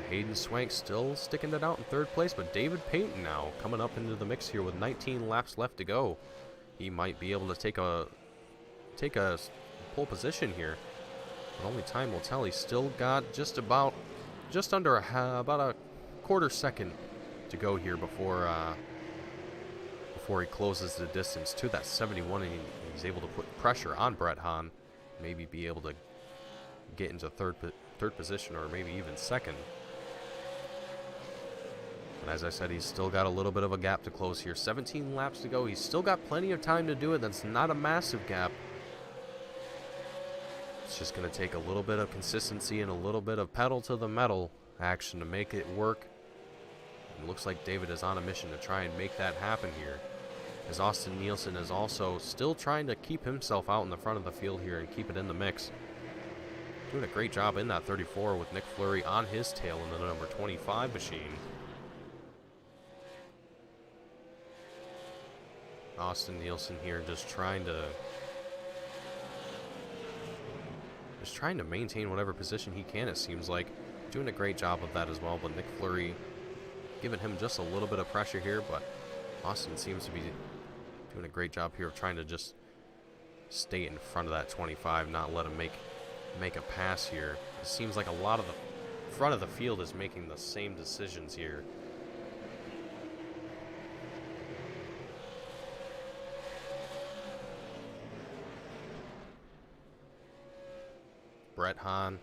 Hayden Swank still sticking it out in third place, but David Payton now coming up into the mix here with 19 laps left to go. He might be able to take a pole position here, but only time will tell. He's still got just under about a quarter second to go here before he closes the distance to that 71, and he's able to put pressure on Brett Hahn, maybe be able to get into third position or maybe even second. But as I said, he's still got a little bit of a gap to close here. 17 laps to go. He's still got plenty of time to do it. That's not a massive gap. It's just going to take a little bit of consistency and a little bit of pedal to the metal action to make it work. It looks like David is on a mission to try and make that happen here, as Austin Nielsen is also still trying to keep himself out in the front of the field here and keep it in the mix. Doing a great job in that 34 with Nick Fleury on his tail in the number 25 machine. Austin Nielsen here just trying to maintain whatever position he can, it seems like. Doing a great job of that as well, but Nick Fleury giving him just a little bit of pressure here, but Austin seems to be doing a great job here of trying to just stay in front of that 25, not let him make a pass here. It seems like a lot of the front of the field is making the same decisions here. Brett Hahn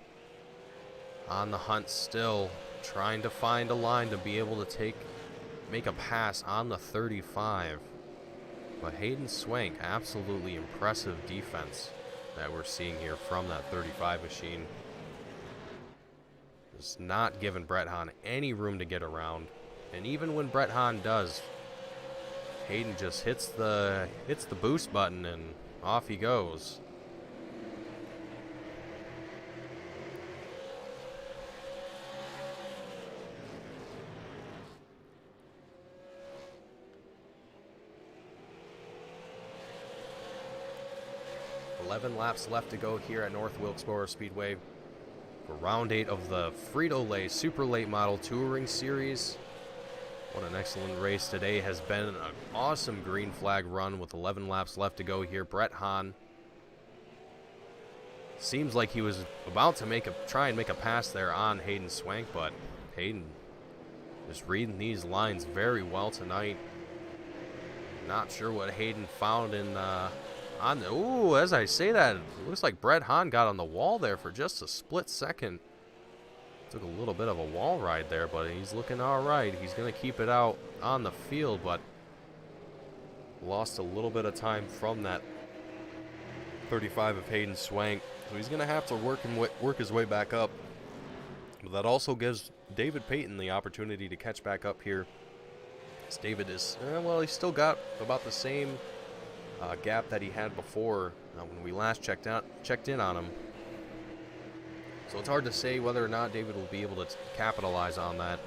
on the hunt still, trying to find a line to be able to make a pass on the 35. But Hayden Swank, absolutely impressive defense that we're seeing here from that 35 machine. Just not giving Brett Hahn any room to get around. And even when Brett Hahn does, Hayden just hits the boost button and off he goes. Laps left to go here at North Wilkesboro Speedway for round 8 of the Frito-Lay Super Late Model Touring Series. What an excellent race today has been. An awesome green flag run with 11 laps left to go here. Brett Hahn seems like he was about to try and make a pass there on Hayden Swank, but Hayden just reading these lines very well tonight. Not sure what Hayden found on on the, ooh, as I say that, it looks like Brett Hahn got on the wall there for just a split second. Took a little bit of a wall ride there, but he's looking all right. He's going to keep it out on the field, but lost a little bit of time from that 35 of Hayden Swank. So he's going to have to work his way back up. But that also gives David Payton the opportunity to catch back up here. As David is, well, he's still got about the same gap that he had before when we last checked in on him. So it's hard to say whether or not David will be able to capitalize on that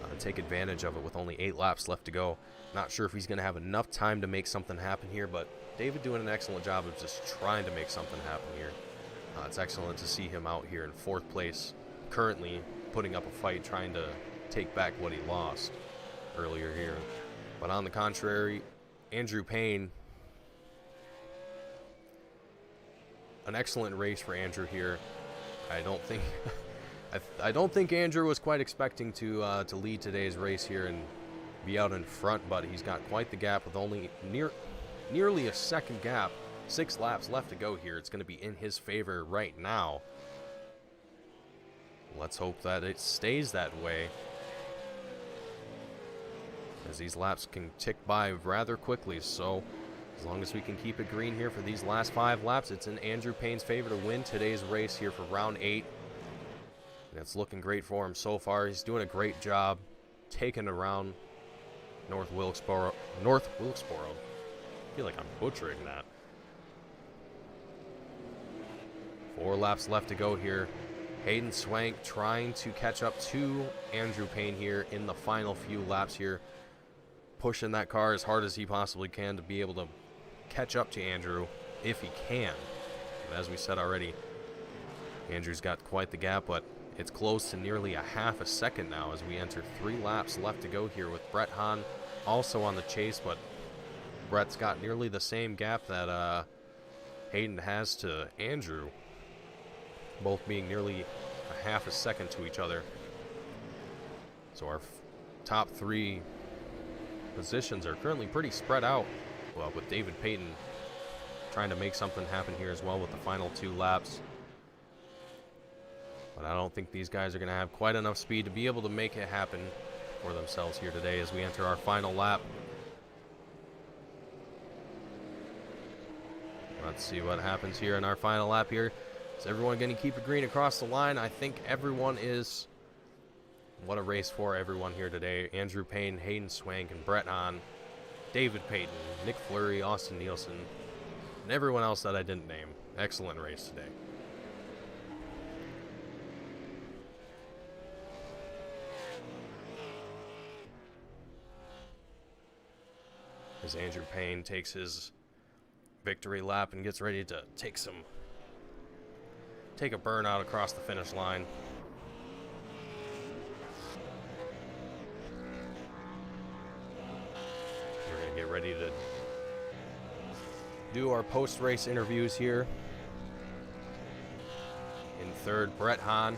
and take advantage of it with only 8 laps left to go. Not sure if he's going to have enough time to make something happen here, but David doing an excellent job of just trying to make something happen here. It's excellent to see him out here in 4th place, currently putting up a fight, trying to take back what he lost earlier here. But on the contrary, Andrew Payne, an excellent race for Andrew here. I don't think Andrew was quite expecting to lead today's race here and be out in front, but he's got quite the gap with only nearly a second gap. 6 laps left to go here. It's going to be in his favor right now. Let's hope that it stays that way, as these laps can tick by rather quickly. So as long as we can keep it green here for these last 5 laps, it's in Andrew Payne's favor to win today's race here for round 8. And it's looking great for him so far. He's doing a great job taking around North Wilkesboro. I feel like I'm butchering that. 4 laps left to go here. Hayden Swank trying to catch up to Andrew Payne here in the final few laps here. Pushing that car as hard as he possibly can to be able to catch up to Andrew if he can. And as we said already, Andrew's got quite the gap, but it's close to nearly a half a second now as we enter 3 laps left to go here, with Brett Hahn also on the chase, but Brett's got nearly the same gap that Hayden has to Andrew, both being nearly a half a second to each other. So our top 3 positions are currently pretty spread out, well, with David Payton trying to make something happen here as well with the final 2 laps. But I don't think these guys are going to have quite enough speed to be able to make it happen for themselves here today as we enter our final lap. Let's see what happens here in our final lap here. Is everyone going to keep it green across the line? I think everyone is. What a race for everyone here today. Andrew Payne, Hayden Swank, and Brett Hahn, David Payton, Nick Fleury, Austin Nielsen, and everyone else that I didn't name. Excellent race today. As Andrew Payne takes his victory lap and gets ready to take a burnout across the finish line. We're going to get ready to do our post-race interviews here. In 3rd, Brett Hahn.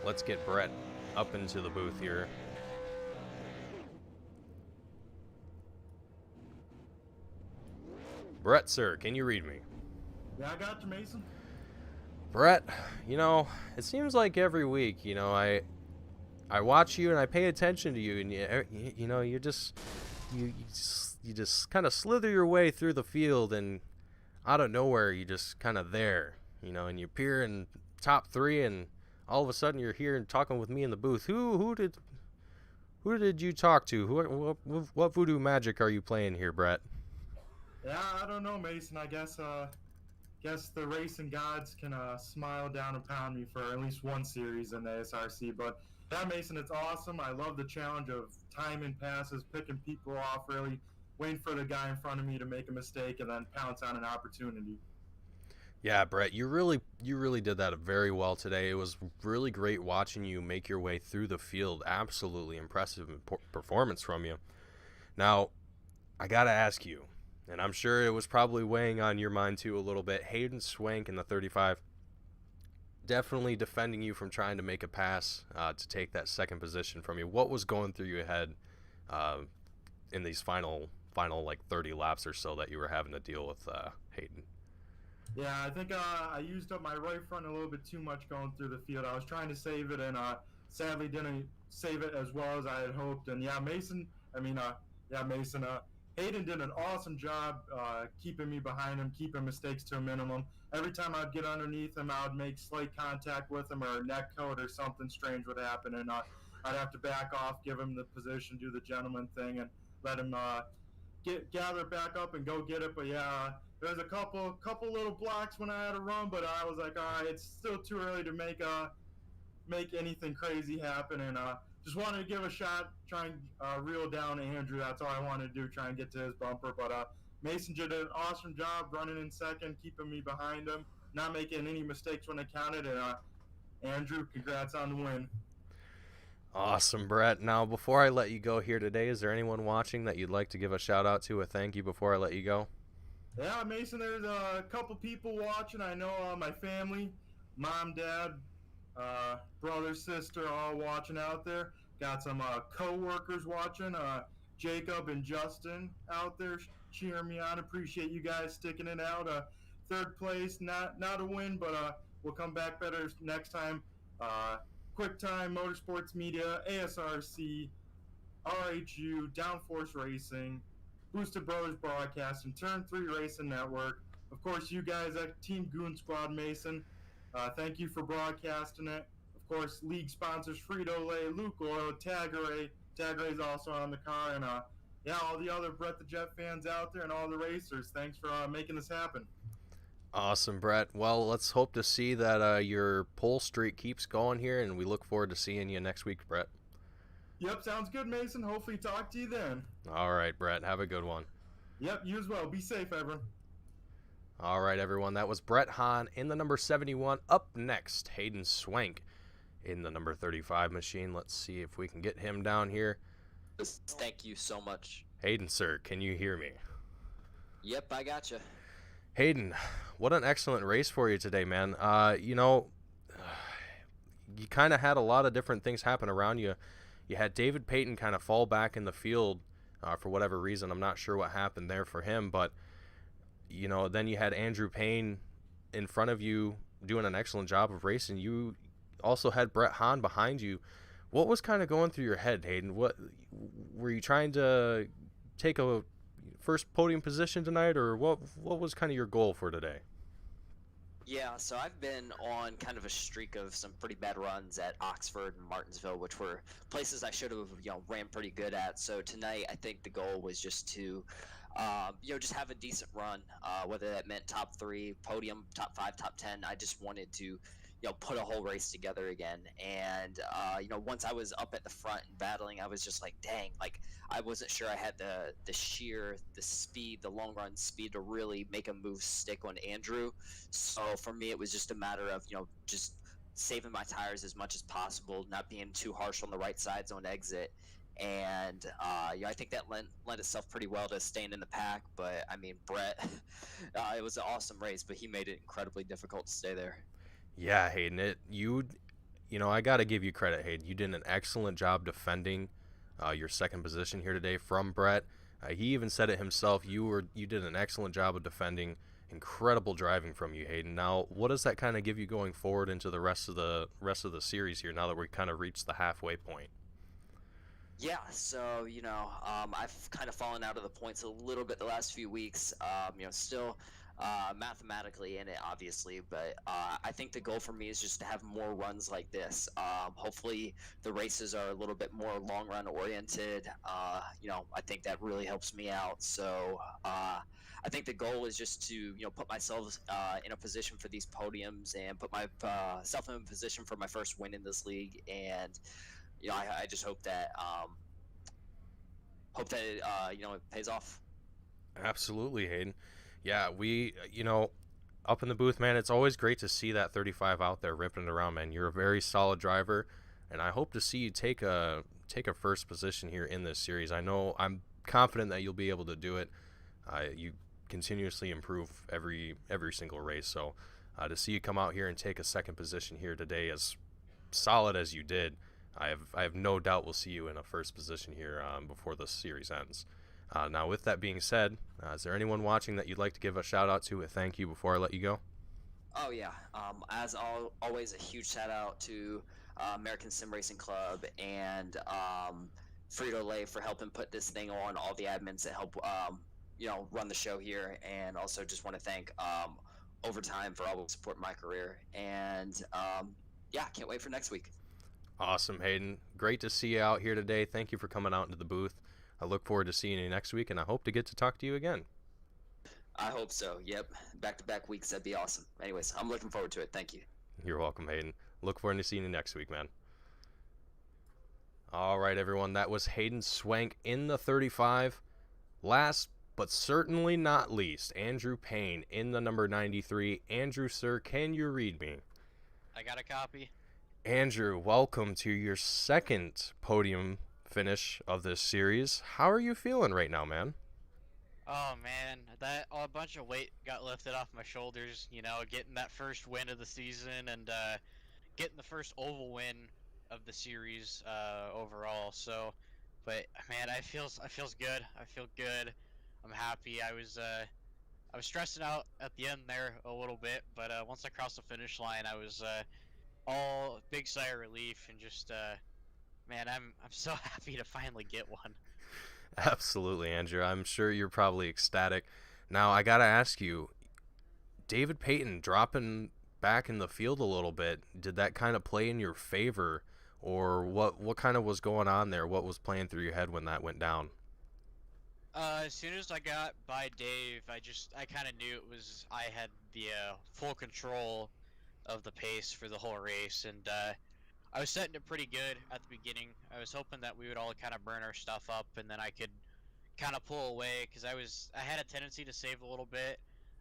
Let's get Brett up into the booth here. Brett, sir, can you read me? Yeah, I got you, Mason. Brett, you know, it seems like every week, you know, I watch you and I pay attention to you, and you know, you just kind of slither your way through the field, and out of nowhere you just kind of there, you know, and you appear in top 3, and all of a sudden you're here and talking with me in the booth. Who did you talk to? What voodoo magic are you playing here, Brett? Yeah, I don't know, Mason. I guess the racing gods can smile down upon me for at least one series in the ASRC. But yeah, Mason, it's awesome. I love the challenge of timing passes, picking people off, really waiting for the guy in front of me to make a mistake and then pounce on an opportunity. Yeah, Brett, you really did that very well today. It was really great watching you make your way through the field. Absolutely impressive performance from you. Now, I got to ask you, and I'm sure it was probably weighing on your mind too a little bit, Hayden Swank in the 35, definitely defending you from trying to make a pass to take that second position from you. What was going through your head in these final like 30 laps or so that you were having to deal with Hayden? Yeah, I think I used up my right front a little bit too much going through the field. I was trying to save it, and sadly didn't save it as well as I had hoped. And Mason. Hayden did an awesome job keeping me behind him, keeping mistakes to a minimum. Every time I'd get underneath him, I would make slight contact with him, or a neck coat, or something strange would happen, and I'd have to back off, give him the position, do the gentleman thing, and let him gather back up and go get it. But there was a couple little blocks when I had to run, but I was like, all right, it's still too early to make anything crazy happen, and just wanted to give a shot, try and reel down Andrew. That's all I wanted to do, try and get to his bumper. But Mason did an awesome job running in second, keeping me behind him, not making any mistakes when it counted. And Andrew, congrats on the win. Awesome, Brett. Now, before I let you go here today, is there anyone watching that you'd like to give a shout out to, a thank you before I let you go? Yeah, Mason, there's a couple people watching. I know my family, mom, dad, brother, sister, all watching out there. Got some co-workers watching, Jacob and Justin out there cheering me on. Appreciate you guys sticking it out. Third place, not a win, but we'll come back better next time. Quick Time Motorsports Media, ASRC, RHU, Downforce Racing, Boosted Brothers Broadcasting, Turn 3 Racing Network. Of course, you guys at Team Goon Squad, Mason. Thank you for broadcasting it. Of course, league sponsors Frito-Lay, Luke Oil, Tagaray. Tagaray's also on the car. And all the other Brett the Jet fans out there and all the racers. Thanks for making this happen. Awesome, Brett. Well, let's hope to see that your pole streak keeps going here, and we look forward to seeing you next week, Brett. Yep, sounds good, Mason. Hopefully talk to you then. All right, Brett. Have a good one. Yep, you as well. Be safe, everyone. All right, everyone. That was Brett Hahn in the number 71. Up next, Hayden Swank in the number 35 machine. Let's see if we can get him down here. Thank you so much. Hayden, sir, can you hear me? Yep, I gotcha. Hayden, what an excellent race for you today, man. You kind of had a lot of different things happen around you. You had David Payton kind of fall back in the field for whatever reason. I'm not sure what happened there for him, but then you had Andrew Payne in front of you doing an excellent job of racing. You also had Brett Hahn behind you. What was kind of going through your head, Hayden? What were you trying to take a first podium position tonight, or what was kind of your goal for today? Yeah, so I've been on kind of a streak of some pretty bad runs at Oxford and Martinsville, which were places I should have ran pretty good at. So tonight I think the goal was just to just have a decent run, whether that meant top 3, podium, top 5, top 10. I just wanted to put a whole race together again. And once I was up at the front and battling, I was just like, dang, like I wasn't sure I had the sheer, the speed, the long run speed to really make a move stick on Andrew. So for me, it was just a matter of just saving my tires as much as possible, not being too harsh on the right sides on exit. And I think that lent itself pretty well to staying in the pack. But I mean, Brett, it was an awesome race, but he made it incredibly difficult to stay there. Yeah, Hayden, I got to give you credit, Hayden. You did an excellent job defending your second position here today from Brett. He even said it himself. You did an excellent job of defending. Incredible driving from you, Hayden. Now, what does that kind of give you going forward into the rest of the series here? Now that we kind of reached the halfway point. Yeah, so I've kind of fallen out of the points a little bit the last few weeks. Still mathematically in it, obviously, but I think the goal for me is just to have more runs like this. Hopefully the races are a little bit more long run oriented. I think that really helps me out. So I think the goal is just to put myself in a position for these podiums and put myself in a position for my first win in this league. And I just hope that it pays off. Absolutely, Hayden. Yeah, we, up in the booth, man, it's always great to see that 35 out there ripping it around, man. You're a very solid driver, and I hope to see you take a first position here in this series. I'm confident that you'll be able to do it. You continuously improve every single race, so to see you come out here and take a second position here today, as solid as you did, I have no doubt we'll see you in a first position here before the series ends. Now, with that being said, is there anyone watching that you'd like to give a shout out to, a thank you before I let you go? Oh yeah. Always, a huge shout out to American Sim Racing Club and Frito Lay for helping put this thing on. All the admins that help, run the show here, and also just want to thank Overtime for always supporting my career. And yeah, can't wait for next week. Awesome, Hayden. Great to see you out here today. Thank you for coming out into the booth. I look forward to seeing you next week, and I hope to get to talk to you again. I hope so. Yep. Back-to-back weeks, that'd be awesome. Anyways, I'm looking forward to it. Thank you. You're welcome, Hayden. Look forward to seeing you next week, man. All right, everyone. That was Hayden Swank in the 35. Last but certainly not least, Andrew Payne in the number 93. Andrew, sir, can you read me? I got a copy. Andrew, welcome to your second podium finish of this series. How are you feeling right now, man? Oh man, a bunch of weight got lifted off my shoulders. Getting that first win of the season and getting the first oval win of the series overall. So, but man, I feels good. I feel good. I'm happy. I was stressing out at the end there a little bit, but once I crossed the finish line, I was all big sigh of relief and just man, I'm so happy to finally get one. Absolutely, Andrew. I'm sure you're probably ecstatic. Now, I got to ask you, David Payton dropping back in the field a little bit, did that kind of play in your favor, or what kind of was going on there? What was playing through your head when that went down? As soon as I got by Dave, I kind of knew I had the full control of the pace for the whole race, and I was setting it pretty good at the beginning. I was hoping that we would all kind of burn our stuff up, and then I could kind of pull away, because I had a tendency to save a little bit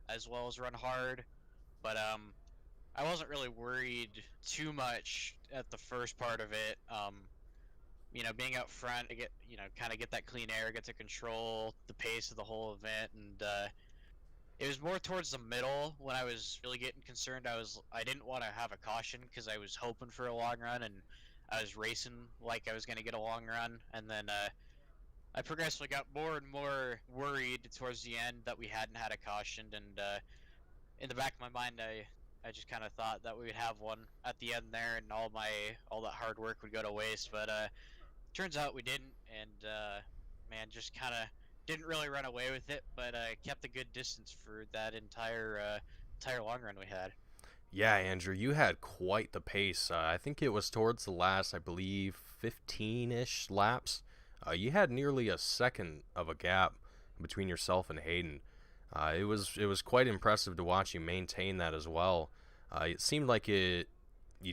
as well as run hard, but I wasn't really worried too much at the first part of it. Being out front, I get kind of get that clean air, get to control the pace of the whole event, and it was more towards the middle when I was really getting concerned. I didn't want to have a caution because I was hoping for a long run, and I was racing like I was going to get a long run, and then I progressively got more and more worried towards the end that we hadn't had a caution, and in the back of my mind, I just kind of thought that we would have one at the end there, and all that hard work would go to waste, but turns out we didn't, and man, just kind of didn't really run away with it, but kept a good distance for that entire long run we had. Yeah, Andrew, you had quite the pace. I think it was towards the last, I believe, 15-ish laps. You had nearly a second of a gap between yourself and Hayden. It was quite impressive to watch you maintain that as well. It seemed like you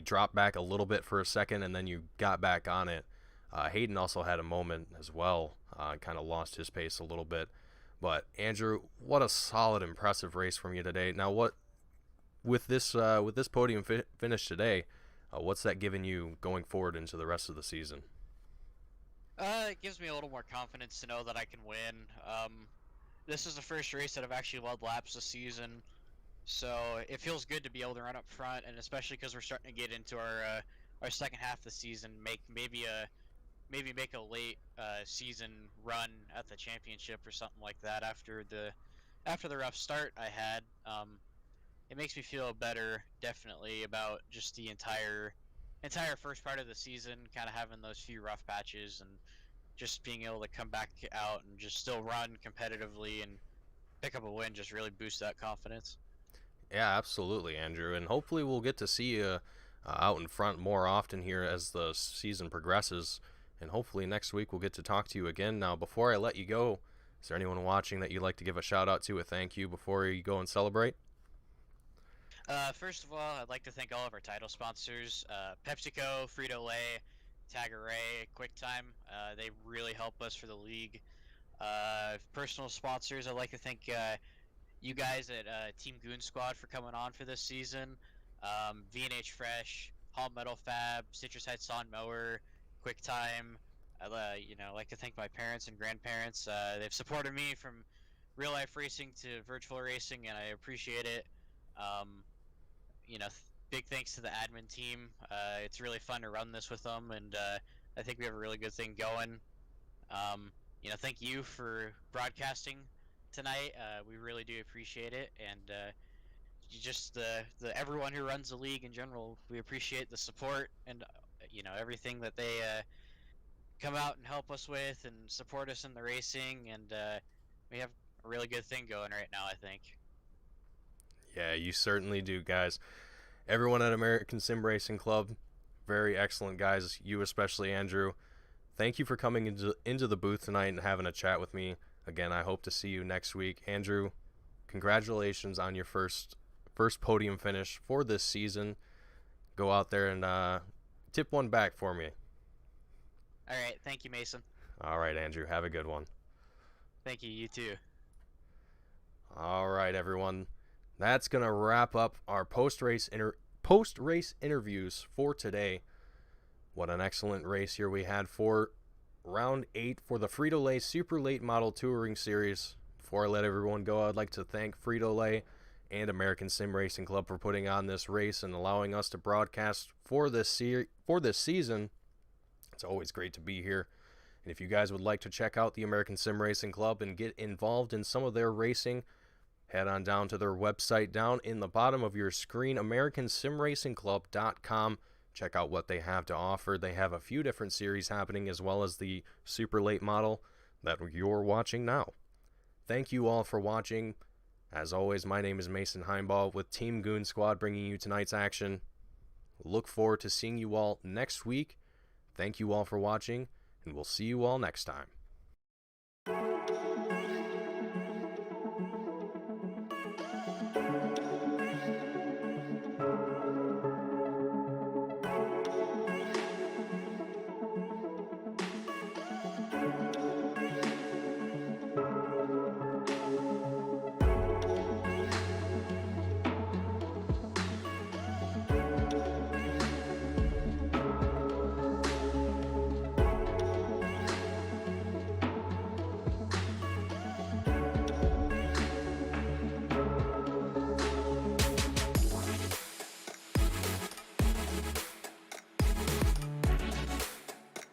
dropped back a little bit for a second, and then you got back on it. Hayden also had a moment as well, kind of lost his pace a little bit. But Andrew, what a solid, impressive race from you today. Now, what with this podium finish today, what's that giving you going forward into the rest of the season? It gives me a little more confidence to know that I can win. This is the first race that I've actually led laps this season, so it feels good to be able to run up front, and especially because we're starting to get into our second half of the season, maybe make a late season run at the championship or something like that after the rough start I had. It makes me feel better, definitely, about just the entire first part of the season, kind of having those few rough patches and just being able to come back out and just still run competitively and pick up a win just really boosts that confidence. Yeah, absolutely, Andrew, and hopefully we'll get to see you out in front more often here as the season progresses, and hopefully next week we'll get to talk to you again. Now, before I let you go, is there anyone watching that you'd like to give a shout out to, a thank you before you go and celebrate? First of all, I'd like to thank all of our title sponsors, PepsiCo, Frito Lay, Tagaray, QuickTime. They really help us for the league. Personal sponsors, I'd like to thank you guys at Team Goon Squad for coming on for this season. V&H Fresh, Hall Metal Fab, Citrus Heights Sawn Mower, QuickTime. I'd like to thank my parents and grandparents. They've supported me from real life racing to virtual racing, and I appreciate it. Big thanks to the admin team. It's really fun to run this with them, and I think we have a really good thing going. thank you for broadcasting tonight. We really do appreciate it, and just the everyone who runs the league in general, we appreciate the support and everything that they come out and help us with and support us in the racing, and we have a really good thing going right now, I think. Yeah, you certainly do, guys. Everyone at American Sim Racing Club, very excellent guys. You especially, Andrew. Thank you for coming into the booth tonight and having a chat with me. Again, I hope to see you next week. Andrew, congratulations on your first podium finish for this season. Go out there and tip one back for me. All right, thank you, Mason. All right, Andrew, have a good one. Thank you. You too. All right, everyone. That's going to wrap up our post-race interviews for today. What an excellent race here we had for round 8 for the Frito-Lay Super Late Model Touring Series. Before I let everyone go, I'd like to thank Frito-Lay and American Sim Racing Club for putting on this race and allowing us to broadcast for this season. It's always great to be here. And if you guys would like to check out the American Sim Racing Club and get involved in some of their racing, head on down to their website down in the bottom of your screen, AmericanSimRacingClub.com. Check out what they have to offer. They have a few different series happening, as well as the super late model that you're watching now. Thank you all for watching. As always, my name is Mason Heimbaugh with Team Goon Squad bringing you tonight's action. Look forward to seeing you all next week. Thank you all for watching, and we'll see you all next time.